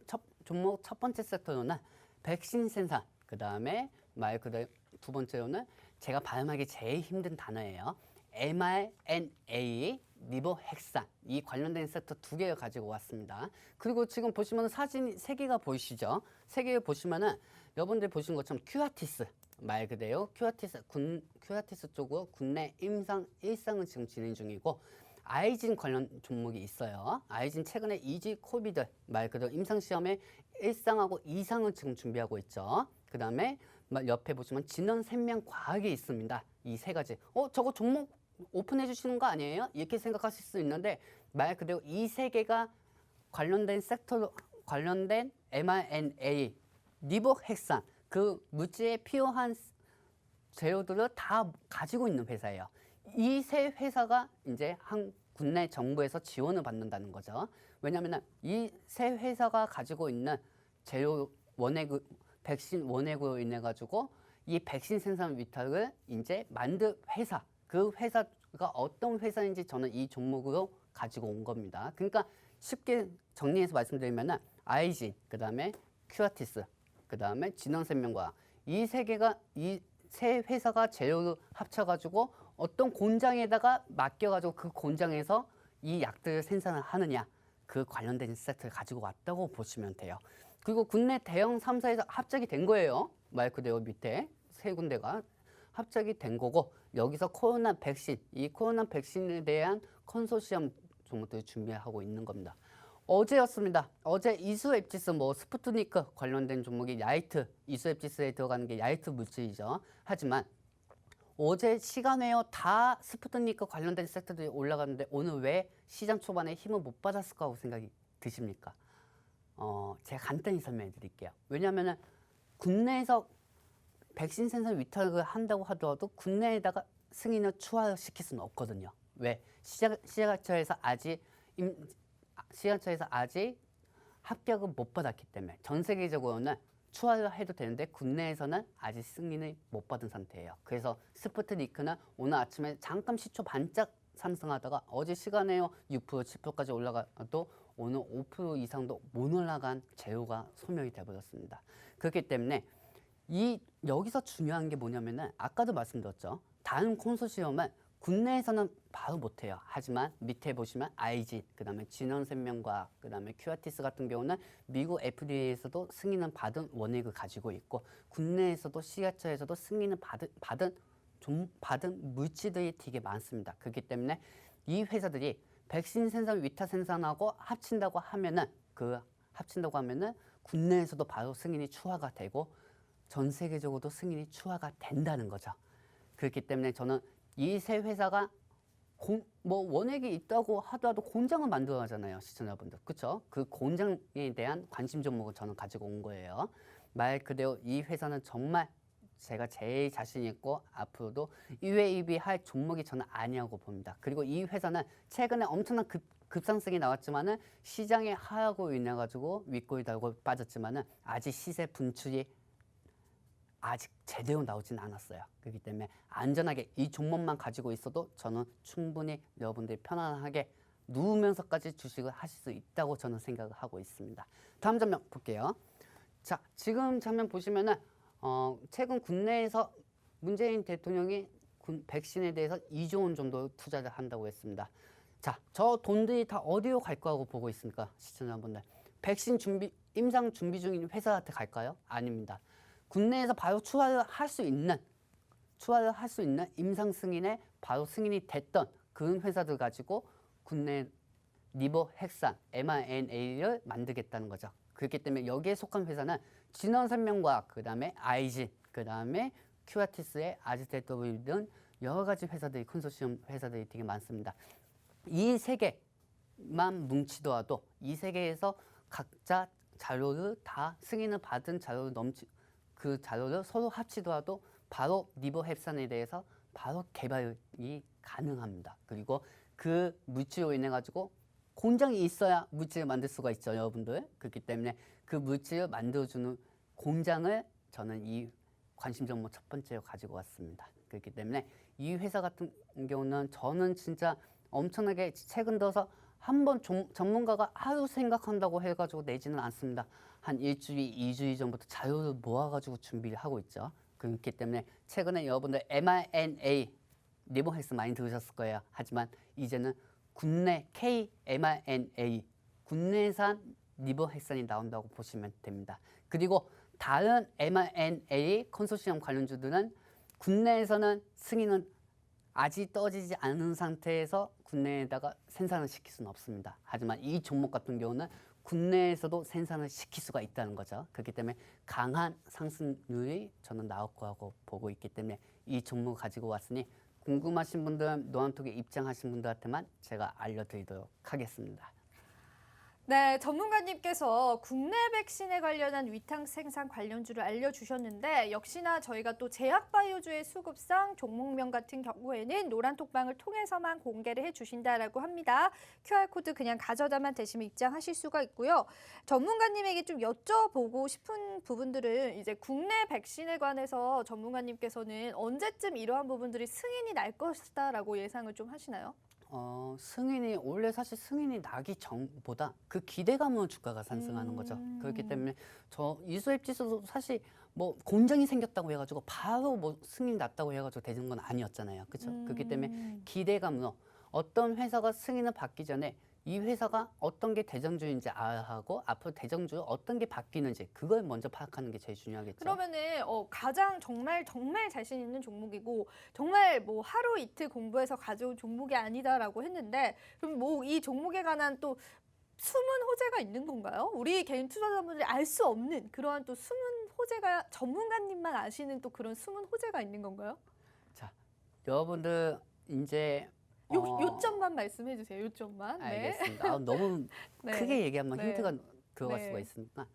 종목 첫 번째 세트로는 백신 생산, 그 다음에 말 그대로 두 번째로는 제가 발음하기 제일 힘든 단어예요. mRNA 리보핵산 이 관련된 세트 두 개를 가지고 왔습니다. 그리고 지금 보시면 사진 세 개가 보이시죠? 세 개를 보시면은 여러분들 보신 것처럼 큐아티스 말 그대로 큐아티스 쪽으로 국내 임상 1상은 지금 진행 중이고 아이진 관련 종목이 있어요. 아이진 최근에 이지 코비드 말 그대로 임상 시험에 1상하고 2상을 지금 준비하고 있죠. 그 다음에 옆에 보시면 진원생명과학이 있습니다. 이 세 가지. 저거 종목 오픈해 주시는 거 아니에요? 이렇게 생각하실 수 있는데 말 그대로 이 세 개가 관련된 섹터 관련된 mRNA 리보핵산 그 물질에 필요한 재료들을 다 가지고 있는 회사예요. 이 세 회사가 이제 국내 정부에서 지원을 받는다는 거죠. 왜냐하면 이 세 회사가 가지고 있는 재료 백신 원액으로 인해 가지고 이 백신 생산 위탁을 이제 만든 회사. 그 회사가 어떤 회사인지 저는 이 종목으로 가지고 온 겁니다. 그러니까 쉽게 정리해서 말씀드리면은 아이진, 그 다음에 큐아티스, 그 다음에 진원생명과학 이 세 회사가 재료를 합쳐가지고 어떤 공장에다가 맡겨가지고 그 공장에서 이 약들을 생산을 하느냐 그 관련된 세트를 가지고 왔다고 보시면 돼요. 그리고 국내 대형 3사에서 합작이 된 거예요. 말 그대로 밑에 세 군데가 합작이 된 거고 여기서 코로나 백신, 이 코로나 백신에 대한 컨소시엄 종목들을 준비하고 있는 겁니다. 어제였습니다. 어제 이수앱지스 스푸트니크 관련된 종목이 야이트, 이수앱지스에 들어가는 게 야이트 물질이죠. 하지만 어제 시간에요 다 스푸트니크 관련된 세트들이 올라갔는데 오늘 왜 시장 초반에 힘을 못 받았을까 하고 생각이 드십니까? 제가 간단히 설명해 드릴게요. 왜냐하면 국내에서 백신 생산 위탁을 한다고 하더라도 국내에다가 승인을 추가시킬 수는 없거든요. 왜? 시장처에서 아직 합격을 못 받았기 때문에 전 세계적으로는 추가를 해도 되는데 국내에서는 아직 승인을 못 받은 상태예요. 그래서 스푸트니크는 오늘 아침에 잠깐 시초 반짝 상승하다가 어제 시간에요 6% 7%까지 올라가도 오늘 5% 이상도 못 올라간 재료가 소멸이 돼버렸습니다. 그렇기 때문에 여기서 중요한 게 뭐냐면은 아까도 말씀드렸죠. 다른 콘소시엄은 국내에서는 바로 못해요. 하지만 밑에 보시면 IG, 그다음에 진원생명과학, 그다음에 큐아티스 같은 경우는 미국 FDA에서도 승인을 받은 원액을 가지고 있고 국내에서도 CH에서도 승인을 받은 물질들이 되게 많습니다. 그렇기 때문에 이 회사들이 백신 생산, 위탁 생산하고 합친다고 하면은 국내에서도 바로 승인이 추가가 되고 전 세계적으로도 승인이 추가가 된다는 거죠. 그렇기 때문에 저는 이 세 회사가 원액이 있다고 하더라도 공장을 만들어야 하잖아요, 시청자분들. 그렇죠? 그 공장에 대한 관심 종목을 저는 가지고 온 거예요. 말 그대로 이 회사는 정말 제가 제일 자신 있고 앞으로도 UAB 할 종목이 저는 아니라고 봅니다. 그리고 이 회사는 최근에 엄청난 급상승이 나왔지만은 시장의 하락으로 인해 가지고 윗골이 달고 빠졌지만은 아직 시세 분출이 아직 제대로 나오진 않았어요. 그렇기 때문에 안전하게 이 종목만 가지고 있어도 저는 충분히 여러분들이 편안하게 누우면서까지 주식을 하실 수 있다고 저는 생각을 하고 있습니다. 다음 장면 볼게요. 자, 지금 장면 보시면은 최근 국내에서 문재인 대통령이 백신에 대해서 2조 원 정도 투자를 한다고 했습니다. 자, 저 돈들이 다 어디로 갈 거라고 보고 있습니까? 시청자분들. 백신 임상 준비 중인 회사한테 갈까요? 아닙니다. 국내에서 바로 추가를 할 수 있는 임상 승인에 바로 승인이 됐던 그런 회사들 가지고 국내 리보핵산 mRNA를 만들겠다는 거죠. 그렇기 때문에 여기에 속한 회사는 진원생명과학, 그다음에 IG, 그다음에 큐아티스의 아지테토브 등 여러 가지 회사들이 컨소시엄 회사들이 되게 많습니다. 이 세 개만 뭉치더라도 이 세 개에서 각자 자료를 다 승인을 받은 그 자료를 서로 합치더라도 바로 리보핵산에 대해서 바로 개발이 가능합니다. 그리고 그 물질로 인해 가지고 공장이 있어야 물질을 만들 수가 있죠, 여러분들. 그렇기 때문에 그 물질을 만들어주는 공장을 저는 이 관심 종목 첫 번째로 가지고 왔습니다. 그렇기 때문에 이 회사 같은 경우는 저는 진짜 엄청나게 최근 들어서 한번 전문가가 하루 생각한다고 해가지고 내지는 않습니다. 한 일주일, 2주일 전부터 자료를 모아가지고 준비를 하고 있죠. 그렇기 때문에 최근에 여러분들 mRNA, 리보헬스 많이 들으셨을 거예요. 하지만 이제는 국내 k-mRNA, 국내산 리보헬산이 나온다고 보시면 됩니다. 그리고 다른 mRNA 컨소시엄 관련주들은 국내에서는 승인은 아직 떠지지 않은 상태에서 국내에다가 생산을 시킬 수는 없습니다. 하지만 이 종목 같은 경우는 국내에서도 생산을 시킬 수가 있다는 거죠. 그렇기 때문에 강한 상승률이 저는 나올 거라고 보고 있기 때문에 이 종목을 가지고 왔으니 궁금하신 분들은 노안톡에 입장하신 분들한테만 제가 알려드리도록 하겠습니다. 네, 전문가님께서 국내 백신에 관련한 위탁 생산 관련주를 알려주셨는데 역시나 저희가 또 제약바이오주의 수급상 종목명 같은 경우에는 노란톡방을 통해서만 공개를 해주신다라고 합니다. QR코드 그냥 가져다만 대시면 입장하실 수가 있고요. 전문가님에게 좀 여쭤보고 싶은 부분들은 이제 국내 백신에 관해서 전문가님께서는 언제쯤 이러한 부분들이 승인이 날 것이다라고 예상을 좀 하시나요? 원래 사실 승인이 나기 전보다 그 기대감으로 주가가 상승하는 거죠. 그렇기 때문에 이수입 지수도 사실 뭐 공장이 생겼다고 해가지고 바로 뭐 승인이 났다고 해가지고 되는 건 아니었잖아요. 그렇죠? 그렇기 때문에 기대감으로 어떤 회사가 승인을 받기 전에 이 회사가 어떤 게 대장주인지 알아야 하고 앞으로 대장주 어떤 게 바뀌는지 그걸 먼저 파악하는 게 제일 중요하겠죠. 그러면은 가장 정말 자신 있는 종목이고 정말 뭐 하루 이틀 공부해서 가져온 종목이 아니다라고 했는데 그럼 뭐 이 종목에 관한 또 숨은 호재가 있는 건가요? 우리 개인 투자자분들이 알 수 없는 그러한 또 숨은 호재가 전문가님만 아시는 또 그런 숨은 호재가 있는 건가요? 자, 여러분들 이제 요점만 말씀해 주세요. 요점만. 알겠습니다. 너무 네. 크게 얘기하면 네. 힌트가 들어갈 네. 수가 있으니까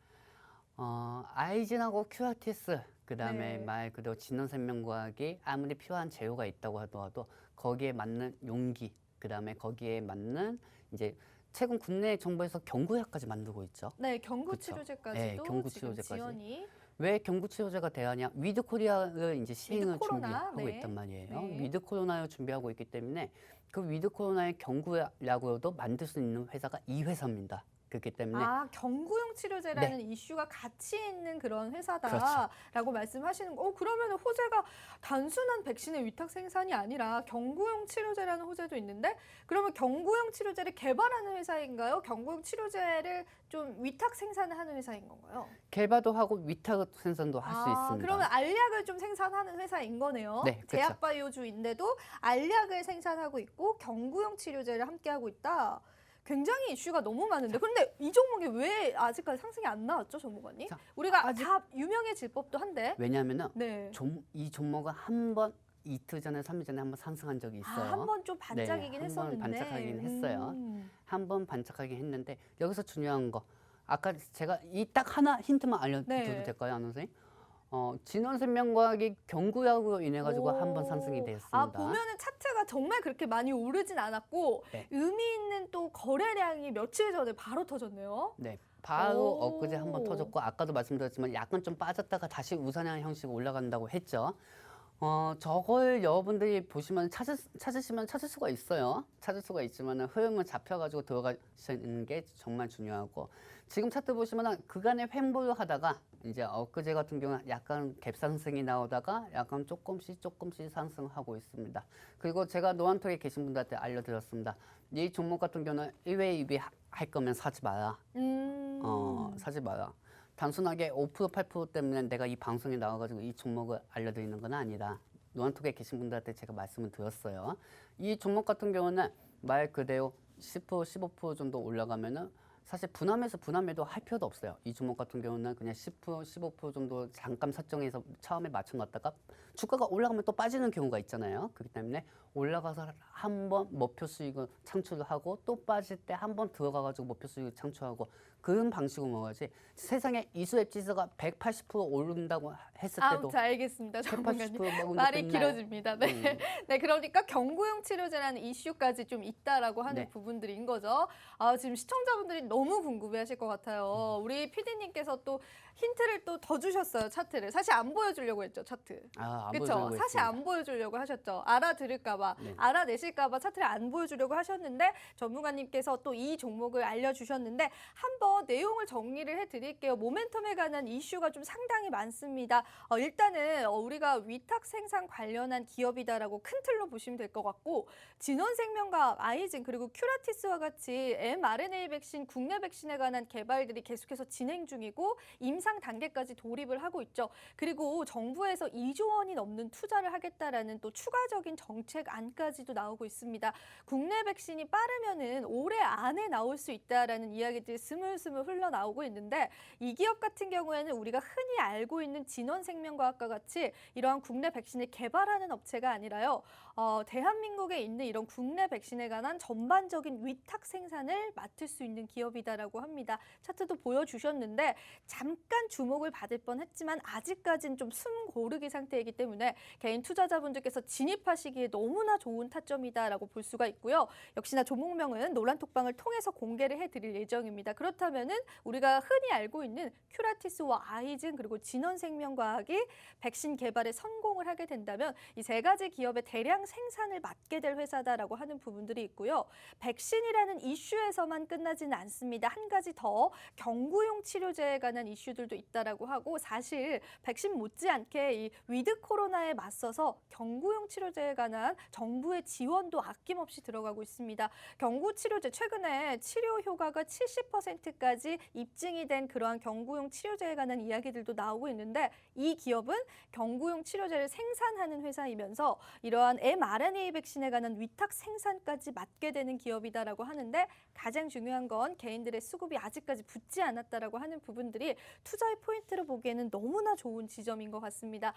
아이진하고 큐아티스 그다음에 네. 말 그대로 진원생명과학이 아무리 필요한 재료가 있다고 하더라도 거기에 맞는 용기 그다음에 거기에 맞는 이제 최근 국내 정부에서 경구약까지 만들고 있죠. 네, 경구 그쵸. 치료제까지도 네, 경구 지금 치료제까지. 지원이 왜 경구 치료제가 대하냐? 위드 코리아를 이제 시행을 위드 코로나, 준비하고 네. 있단 말이에요. 네. 위드 코로나를 준비하고 있기 때문에 그 위드 코로나의 경구약으로도 만들 수 있는 회사가 이 회사입니다. 그렇기 때문에 아, 경구용 치료제라는 이슈가 같이 있는 그런 회사다라고 그렇죠. 말씀하시는 거. 그러면 호재가 단순한 백신의 위탁 생산이 아니라 경구용 치료제라는 호재도 있는데, 그러면 경구용 치료제를 개발하는 회사인가요? 경구용 치료제를 좀 위탁 생산을 하는 회사인 건가요? 개발도 하고 위탁 생산도 할 수 있습니다. 그러면 알약을 좀 생산하는 회사인 거네요. 네, 그렇죠. 제약바이오주인데도 알약을 생산하고 있고 경구용 치료제를 함께 하고 있다. 굉장히 이슈가 너무 많은데, 그런데 이 종목이 왜 아직까지 상승이 안 나왔죠, 전문가님? 자, 우리가 아직- 다 유명해질 법도 한데. 왜냐하면은 네. 이 종목은 한 번 이틀 전에 3일 전에 한번 상승한 적이 있어요. 한 번 좀 반짝이긴 네, 한번 했었는데. 반짝하긴 했어요. 음. 한 번 반짝하긴 했는데 여기서 중요한 거 아까 제가 이 딱 하나 힌트만 알려드려도 네. 될까요, 안 선생님? 진원생명과학이 경구약으로 인해 가지고 한 번 상승이 되었습니다. 보면은 차트가 정말 그렇게 많이 오르진 않았고 네. 의미 있는 또 거래량이 며칠 전에 바로 터졌네요. 네, 바로 오. 엊그제 한 번 터졌고 아까도 말씀드렸지만 약간 좀 빠졌다가 다시 우상향 형식 올라간다고 했죠. 저걸 여러분들이 보시면 찾으시면 찾을 수가 있어요. 찾을 수가 있지만 흐름을 잡혀가지고 들어가시는 게 정말 중요하고, 지금 차트 보시면 그간의 횡보를 하다가 이제 엊그제 같은 경우는 약간 갭상승이 나오다가 약간 조금씩 상승하고 있습니다. 그리고 제가 노안톡에 계신 분들한테 알려드렸습니다. 이 종목 같은 경우는 1회 2회 할 거면 사지 마라. 사지 마라. 단순하게 5% 8% 때문에 내가 이 방송에 나와가지고 이 종목을 알려드리는 건 아니라 노안톡에 계신 분들한테 제가 말씀을 드렸어요. 이 종목 같은 경우는 말 그대로 10% 15% 정도 올라가면은 사실 분할매도 할 필요도 없어요. 이 종목 같은 경우는 그냥 10% 15% 정도 잠깐 설정해서 처음에 맞춰놨다가 주가가 올라가면 또 빠지는 경우가 있잖아요. 그렇기 때문에 올라가서 한번 목표 수익을 창출을 하고 또 빠질 때 한번 들어가가지고 목표 수익을 창출하고 그런 방식으로 먹어야지, 세상에 이수앱 지수가 180% 오른다고 했을 때도 아무튼 알겠습니다, 전문가님. 180% 먹은 적도 말이 있나요? 길어집니다. 네. 네, 그러니까 경구용 치료제라는 이슈까지 좀 있다라고 하는 네. 부분들인 거죠. 지금 시청자분들이 너무 궁금해하실 것 같아요. 우리 PD님께서 또 힌트를 또 더 주셨어요, 차트를. 사실 안 보여주려고 했죠, 차트. 안 그렇죠. 보여주려고 사실 했습니다. 안 보여주려고 하셨죠. 알아들을까봐, 네. 알아내실까봐 차트를 안 보여주려고 하셨는데 전문가님께서 또 이 종목을 알려주셨는데 한번 내용을 정리를 해드릴게요. 모멘텀에 관한 이슈가 좀 상당히 많습니다. 일단은 우리가 위탁 생산 관련한 기업이다라고 큰 틀로 보시면 될 것 같고, 진원생명과학, 아이진 그리고 큐라티스와 같이 mRNA 백신, 국내 백신에 관한 개발들이 계속해서 진행 중이고 임상 단계까지 돌입을 하고 있죠. 그리고 정부에서 2조 원이 넘는 투자를 하겠다라는 또 추가적인 정책안까지도 나오고 있습니다. 국내 백신이 빠르면은 올해 안에 나올 수 있다라는 이야기들이 스물스물 흘러나오고 있는데, 이 기업 같은 경우에는 우리가 흔히 알고 있는 진원생명과학과 같이 이러한 국내 백신을 개발하는 업체가 아니라요. 대한민국에 있는 이런 국내 백신에 관한 전반적인 위탁 생산을 맡을 수 있는 기업이다라고 합니다. 차트도 보여주셨는데 잠깐 주목을 받을 뻔했지만 아직까지는 좀 숨 고르기 상태이기 때문에 개인 투자자분들께서 진입하시기에 너무나 좋은 타점이다라고 볼 수가 있고요. 역시나 종목명은 노란톡방을 통해서 공개를 해드릴 예정입니다. 그렇다면은 우리가 흔히 알고 있는 큐라티스와 아이진 그리고 진원생명과학이 백신 개발에 성공을 하게 된다면 이 세 가지 기업의 대량 생산을 맡게 될 회사다라고 하는 부분들이 있고요. 백신이라는 이슈에서만 끝나지는 않습니다. 한 가지 더 경구용 치료제에 관한 이슈들도 있다라고 하고, 사실 백신 못지않게 이 위드 코로나에 맞서서 경구용 치료제에 관한 정부의 지원도 아낌없이 들어가고 있습니다. 경구 치료제, 최근에 치료 효과가 70%까지 입증이 된 그러한 경구용 치료제에 관한 이야기들도 나오고 있는데, 이 기업은 경구용 치료제를 생산하는 회사이면서 이러한 mRNA 백신에 관한 위탁 생산까지 맡게 되는 기업이다라고 하는데, 가장 중요한 건 개인들의 수급이 아직까지 붙지 않았다라고 하는 부분들이 투자의 포인트로 보기에는 너무나 좋은 지점인 것 같습니다.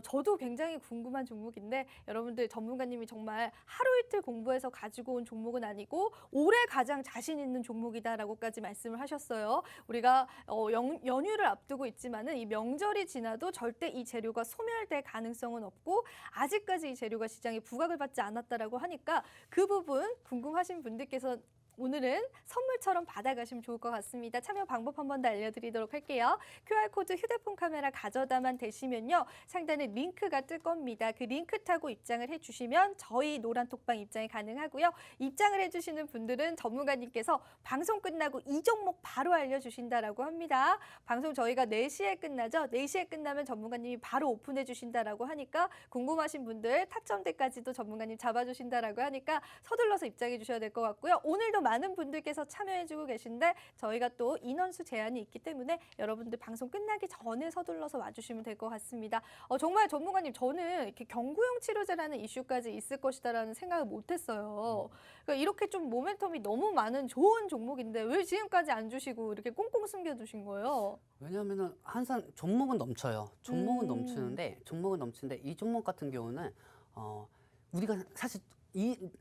저도 굉장히 궁금한 종목인데 여러분들 전문가님이 정말 하루 이틀 공부해서 가지고 온 종목은 아니고 올해 가장 자신 있는 종목이다라고까지 말씀을 하셨어요. 우리가 연휴를 앞두고 있지만은 이 명절이 지나도 절대 이 재료가 소멸될 가능성은 없고 아직까지 이 재료가 시장에 부각을 받지 않았다라고 하니까 그 부분 궁금하신 분들께서 오늘은 선물처럼 받아가시면 좋을 것 같습니다. 참여 방법 한 번 더 알려드리도록 할게요. QR코드 휴대폰 카메라 가져다만 대시면요. 상단에 링크가 뜰 겁니다. 그 링크 타고 입장을 해주시면 저희 노란톡방 입장이 가능하고요. 입장을 해주시는 분들은 전문가님께서 방송 끝나고 이 종목 바로 알려주신다라고 합니다. 방송 저희가 4시에 끝나죠. 4시에 끝나면 전문가님이 바로 오픈해 주신다라고 하니까 궁금하신 분들 타점대까지도 전문가님 잡아주신다라고 하니까 서둘러서 입장해 주셔야 될 것 같고요. 오늘도 많은 분들께서 참여해주고 계신데 저희가 또 인원수 제한이 있기 때문에 여러분들 방송 끝나기 전에 서둘러서 와주시면 될 것 같습니다. 정말 전문가님 저는 이렇게 경구용 치료제라는 이슈까지 있을 것이다라는 생각을 못했어요. 그러니까 이렇게 좀 모멘텀이 너무 많은 좋은 종목인데 왜 지금까지 안 주시고 이렇게 꽁꽁 숨겨두신 거예요? 왜냐하면은 항상 종목은 넘쳐요. 종목은 넘치는데 이 종목 같은 경우는 우리가 사실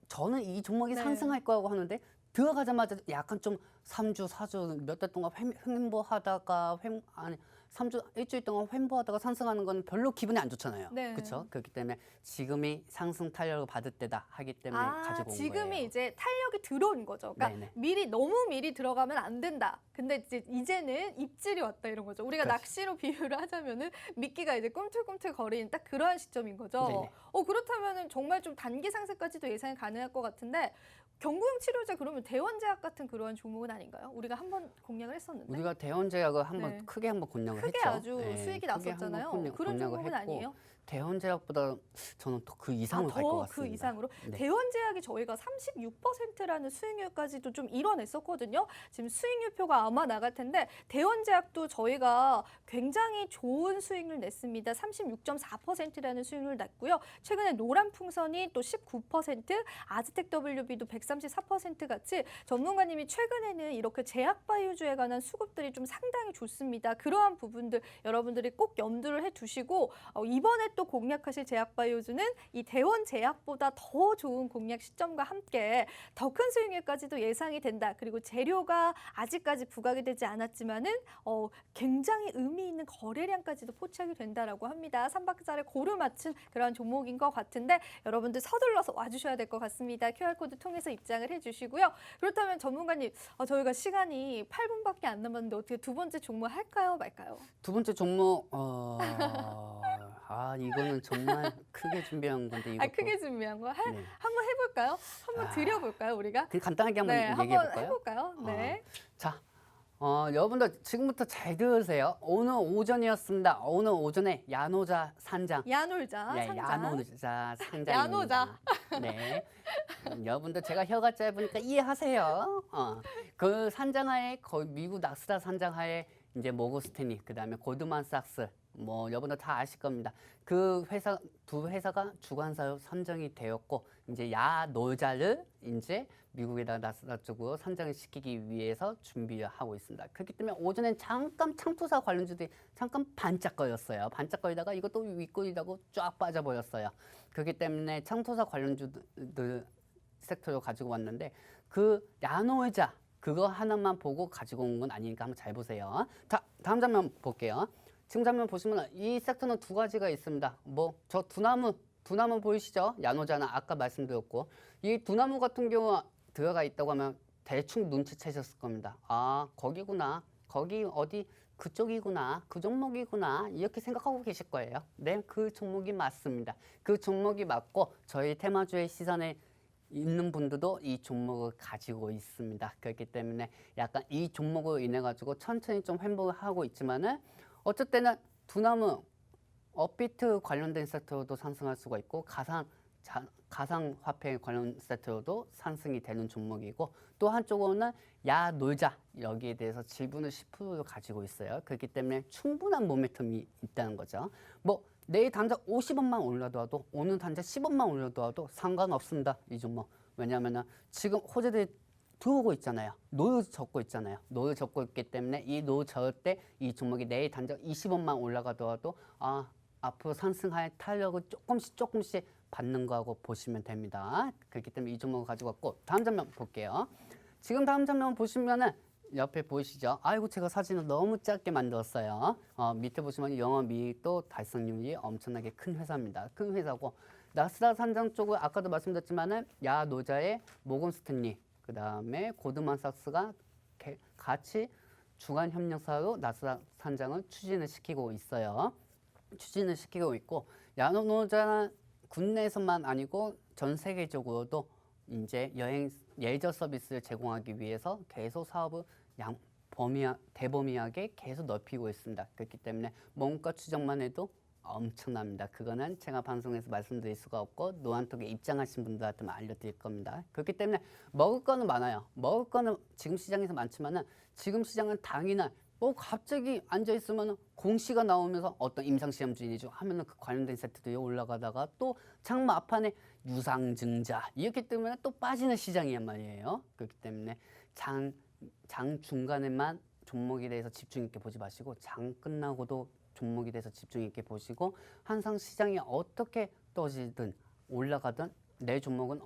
저는 이 종목이 네. 상승할 거라고 하는데 들어가자마자 약간 좀 3주, 4주 몇 달 동안 횡보하다가 3주, 일주일 동안 횡보하다가 상승하는 건 별로 기분이 안 좋잖아요. 네. 그렇죠? 그렇기 때문에 지금이 상승 탄력을 받을 때다 하기 때문에 가지고 온 지금이 거예요. 이제 탄력이 들어온 거죠. 그러니까 네네. 너무 미리 들어가면 안 된다. 근데 이제는 입질이 왔다 이런 거죠. 우리가 그렇지. 낚시로 비유를 하자면은 미끼가 이제 꿈틀꿈틀 거리는 딱 그러한 시점인 거죠. 네네. 그렇다면은 정말 좀 단기 상승까지도 예상이 가능할 것 같은데 경구용 치료제 그러면 대원제약 같은 그러한 종목은 아닌가요? 우리가 한번 공략을 했었는데. 우리가 대원제약을 네. 크게 한번 공략을 크게 했죠. 아주 네, 수익이 크게 났었잖아요. 한번 그런 공략을 종목은 했고, 아니에요? 대원제약보다 저는 더 그 이상으로 갈 것 더 같습니다. 그 이상으로? 네. 대원제약이 저희가 36%라는 수익률까지도 좀 이뤄냈었거든요. 지금 수익률표가 아마 나갈 텐데 대원제약도 저희가 굉장히 좋은 수익률 냈습니다. 36.4%라는 수익률 냈고요. 최근에 노란풍선이 또 19%, 아즈텍 WB도 134% 같이 전문가님이 최근에는 이렇게 제약바이오주에 관한 수급들이 좀 상당히 좋습니다. 그러한 부분들 여러분들이 꼭 염두를 해두시고 이번에 또 공략하실 제약바이오주는 이 대원제약보다 더 좋은 공략 시점과 함께 더 큰 수익률까지도 예상이 된다. 그리고 재료가 아직까지 부각이 되지 않았지만은 굉장히 의미 있는 거래량까지도 포착이 된다라고 합니다. 3박자를 고루 맞춘 그런 종목인 것 같은데 여러분들 서둘러서 와주셔야 될 것 같습니다. QR코드 통해서 입장을 해주시고요. 그렇다면 전문가님, 저희가 시간이 8분밖에 안 남았는데 어떻게 두 번째 종목 할까요, 말까요? 두 번째 종목 이거는 정말 크게 준비한 건데 이것도 크게 준비한 거 네. 한번 해볼까요? 한번 드려볼까요, 우리가? 그냥 간단하게 한번 네, 얘기해 한번 볼까요? 해볼까요? 네. 자, 여러분들 지금부터 잘 들으세요. 오늘 오전이었습니다. 오늘 오전에 야노자 산장. 야놀자 네, 상장. 야노자 산장입니다. 야노자. 네. 여러분들 제가 혀가 짧으니까 이해하세요. 그 산장하에 거의 미국 낙스다 산장하에 이제 모건스탠리 그다음에 골드만삭스 여러분들 다 아실 겁니다. 그 회사 두 회사가 주관사로 선정이 되었고 이제 야노자를 이제 미국에다 나스다 쪽으로 선정을 시키기 위해서 준비를 하고 있습니다. 그렇기 때문에 오전엔 잠깐 창투사 관련주들이 잠깐 반짝거렸어요. 반짝거리다가 이것도 윗골이라고 쫙 빠져버렸어요. 그렇기 때문에 창투사 관련주들 섹터로 가지고 왔는데 그 야노자 그거 하나만 보고 가지고 온 건 아니니까 한번 잘 보세요. 다음 장면 볼게요. 지금 장면 보시면 이 섹터는 두 가지가 있습니다. 저 두나무 보이시죠? 야노자는 아까 말씀드렸고 이 두나무 같은 경우 들어가 있다고 하면 대충 눈치채셨을 겁니다. 거기구나. 거기 어디 그쪽이구나. 그 종목이구나. 이렇게 생각하고 계실 거예요. 네, 그 종목이 맞습니다. 그 종목이 맞고 저희 테마주의 시선에 있는 분들도 이 종목을 가지고 있습니다. 그렇기 때문에 약간 이 종목으로 인해 가지고 천천히 좀 횡보를 하고 있지만은 어쨌든 두나무 업비트 관련된 섹터로도 상승할 수가 있고 가상화폐 관련 섹터로도 상승이 되는 종목이고 또 한쪽으로는 야놀자 여기에 대해서 지분을 10%를 가지고 있어요. 그렇기 때문에 충분한 모멘텀이 있다는 거죠. 내일 단자 50원만 올라도 오늘 단자 10원만 올라도 상관없습니다. 이 종목. 왜냐하면 지금 호재들이 들어오고 있잖아요. 노를 젓고 있잖아요. 노를 젓고 있기 때문에 이 노를 저을 때 이 종목이 내일 단자 20원만 올라가더라도 앞으로 상승할 탄력을 조금씩 받는 거하고 보시면 됩니다. 그렇기 때문에 이 종목을 가지고 왔고 다음 장면 볼게요. 지금 다음 장면 보시면은 옆에 보이시죠? 아이고 제가 사진을 너무 짧게 만들었어요. 밑에 보시면 영업이익도 달성률이 엄청나게 큰 회사입니다. 큰 회사고 나스닥 산장 쪽은 아까도 말씀드렸지만은 야노자의 모건스탠리 그다음에 고드만삭스가 같이 주간 협력사로 나스닥 상장을 추진을 시키고 있어요. 추진을 시키고 있고 야노자는 국내에서만 아니고 전 세계적으로도 이제 여행 레저 서비스를 제공하기 위해서 계속 사업을 대범위하게 계속 넓히고 있습니다. 그렇기 때문에 원가 추정만 해도 엄청납니다. 그거는 제가 방송에서 말씀드릴 수가 없고 노안톡에 입장하신 분들한테만 알려드릴 겁니다. 그렇기 때문에 먹을 거는 많아요. 먹을 거는 지금 시장에서 많지만은 지금 시장은 당이나 뭐 갑자기 앉아 있으면 공시가 나오면서 어떤 임상시험 중이죠 하면은 그 관련된 세트들이 올라가다가 또 창마 앞판에 유상증자 이렇기 때문에 또 빠지는 시장이란 말이에요. 그렇기 때문에 장 중간에만 종목에 대해서 집중 있게 보지 마시고 장 끝나고도 종목에 대해서 집중 있게 보시고 항상 시장이 어떻게 떠지든 올라가든 내 종목은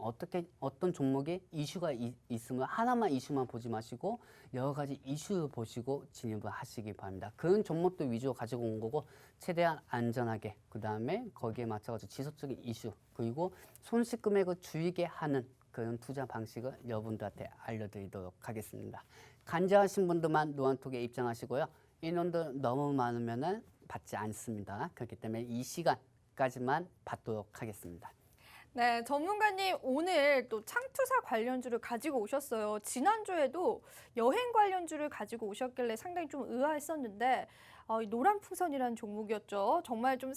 어떤 종목에 이슈가 있으면 하나만 이슈만 보지 마시고 여러 가지 이슈를 보시고 진입을 하시기 바랍니다. 그런 종목도 위주로 가지고 온 거고 최대한 안전하게 그다음에 거기에 맞춰가지고 지속적인 이슈 그리고 손실 금액을 줄이게 하는 그런 투자 방식을 여러분들한테 알려드리도록 하겠습니다. 간절하신 분들만 노안톡에 입장하시고요. 인원들 너무 많으면은 받지 않습니다. 그렇기 때문에 이 시간까지만 받도록 하겠습니다. 네, 전문가님 오늘 또 창투사 관련주를 가지고 오셨어요. 지난주에도 여행 관련주를 가지고 오셨길래 상당히 좀 의아했었는데 이 노란풍선이라는 종목이었죠. 정말 좀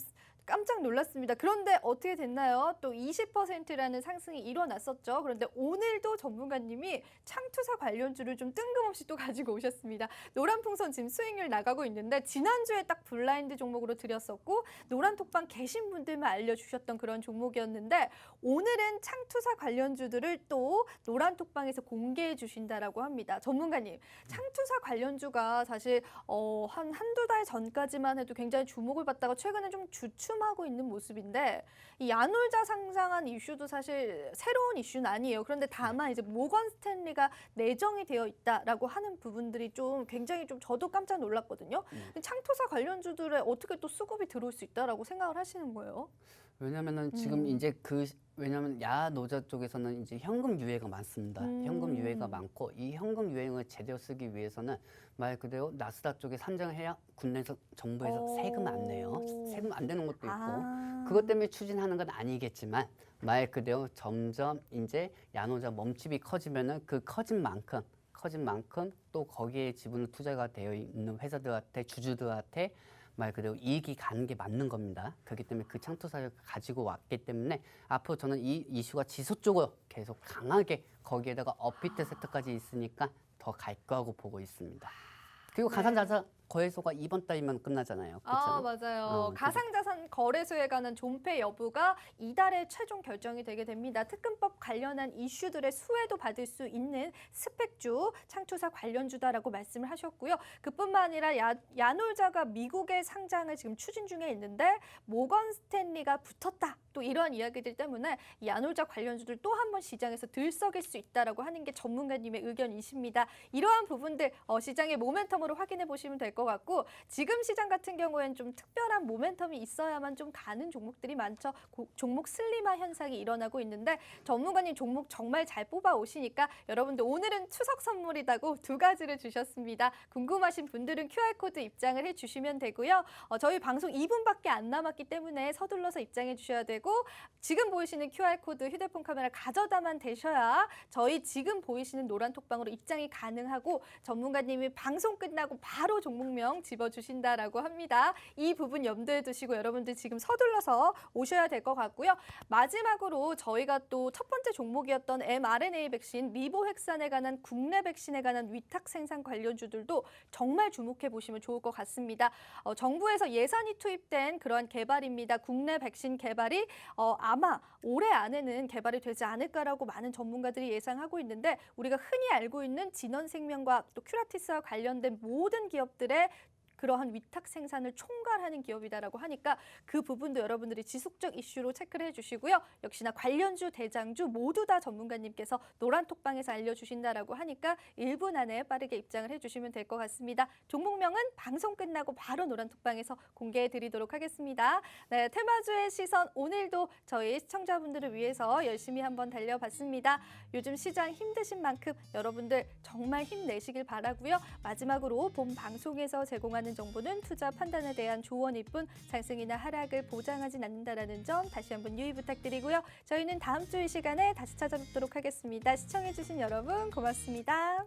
깜짝 놀랐습니다. 그런데 어떻게 됐나요? 또 20%라는 상승이 일어났었죠. 그런데 오늘도 전문가님이 창투사 관련주를 좀 뜬금없이 또 가지고 오셨습니다. 노란풍선 지금 수익률 나가고 있는데 지난주에 딱 블라인드 종목으로 드렸었고 노란톡방 계신 분들만 알려주셨던 그런 종목이었는데 오늘은 창투사 관련주들을 또 노란톡방에서 공개해 주신다라고 합니다. 전문가님, 창투사 관련주가 사실 한두 달 전까지만 해도 굉장히 주목을 받다가 최근에 좀 주춤하고 있는 모습인데 이 야놀자 상장한 이슈도 사실 새로운 이슈는 아니에요. 그런데 다만 이제 모건 스탠리가 내정이 되어 있다라고 하는 부분들이 좀 굉장히 좀 저도 깜짝 놀랐거든요. 창투사 관련주들에 어떻게 또 수급이 들어올 수 있다라고 생각을 하시는 거예요? 왜냐면은 지금 이제 왜냐면 야노자 쪽에서는 이제 현금 유예가 많습니다. 현금 유예가 많고 이 현금 유예를 제대로 쓰기 위해서는 말 그대로 나스닥 쪽에 상장을 해야 국내에서 정부에서 세금 안 내요. 세금 안 내는 것도 있고 그것 때문에 추진하는 건 아니겠지만 말 그대로 점점 이제 야노자 몸집이 커지면은 그 커진 만큼 또 거기에 지분 투자가 되어 있는 회사들한테 주주들한테 말 그대로 이익이 가는 게 맞는 겁니다. 그렇기 때문에 그 창투사를 가지고 왔기 때문에 앞으로 저는 이 이슈가 지속적으로 계속 강하게 거기에다가 업비트 세트까지 있으니까 더 갈 거라고 보고 있습니다. 그리고 가상자산 거래소가 이번 달이면 끝나잖아요. 그렇죠? 맞아요. 가상자산 거래소에 관한 존폐 여부가 이달에 최종 결정이 되게 됩니다. 특근법 관련한 이슈들의 수혜도 받을 수 있는 스펙주, 창투사 관련주다라고 말씀을 하셨고요. 그뿐만 아니라 야놀자가 미국의 상장을 지금 추진 중에 있는데 모건 스탠리가 붙었다. 또 이러한 이야기들 때문에 야놀자 관련주들 또 한 번 시장에서 들썩일 수 있다라고 하는 게 전문가님의 의견이십니다. 이러한 부분들 시장의 모멘텀으로 확인해 보시면 될 것 같고 지금 시장 같은 경우에는 좀 특별한 모멘텀이 있어야만 좀 가는 종목들이 많죠. 종목 슬림화 현상이 일어나고 있는데 전문가님 종목 정말 잘 뽑아 오시니까 여러분들 오늘은 추석 선물이라고 2가지를 주셨습니다. 궁금하신 분들은 QR코드 입장을 해주시면 되고요. 저희 방송 2분밖에 안 남았기 때문에 서둘러서 입장해 주셔야 되고 지금 보이시는 QR코드 휴대폰 카메라 가져다만 대셔야 저희 지금 보이시는 노란 톡방으로 입장이 가능하고 전문가님이 방송 끝나고 바로 종목명 집어주신다라고 합니다. 이 부분 염두에 두시고 여러분들 지금 서둘러서 오셔야 될 것 같고요. 마지막으로 저희가 또 첫 번째 종목이었던 mRNA 백신 리보핵산에 관한 국내 백신에 관한 위탁 생산 관련주들도 정말 주목해 보시면 좋을 것 같습니다. 정부에서 예산이 투입된 그러한 개발입니다. 국내 백신 개발이 아마 올해 안에는 개발이 되지 않을까라고 많은 전문가들이 예상하고 있는데 우리가 흔히 알고 있는 진원생명과학 또 큐라티스와 관련된 모든 기업들의 그러한 위탁 생산을 총괄하는 기업이다라고 하니까 그 부분도 여러분들이 지속적 이슈로 체크를 해주시고요. 역시나 관련주, 대장주 모두 다 전문가님께서 노란톡방에서 알려주신다라고 하니까 1분 안에 빠르게 입장을 해주시면 될 것 같습니다. 종목명은 방송 끝나고 바로 노란톡방에서 공개해 드리도록 하겠습니다. 네, 테마주의 시선 오늘도 저희 시청자분들을 위해서 열심히 한번 달려봤습니다. 요즘 시장 힘드신 만큼 여러분들 정말 힘내시길 바라고요. 마지막으로 본 방송에서 제공하는 정보는 투자 판단에 대한 조언일 뿐 상승이나 하락을 보장하진 않는다는 점 다시 한번 유의 부탁드리고요. 저희는 다음 주 이 시간에 다시 찾아뵙도록 하겠습니다. 시청해주신 여러분 고맙습니다.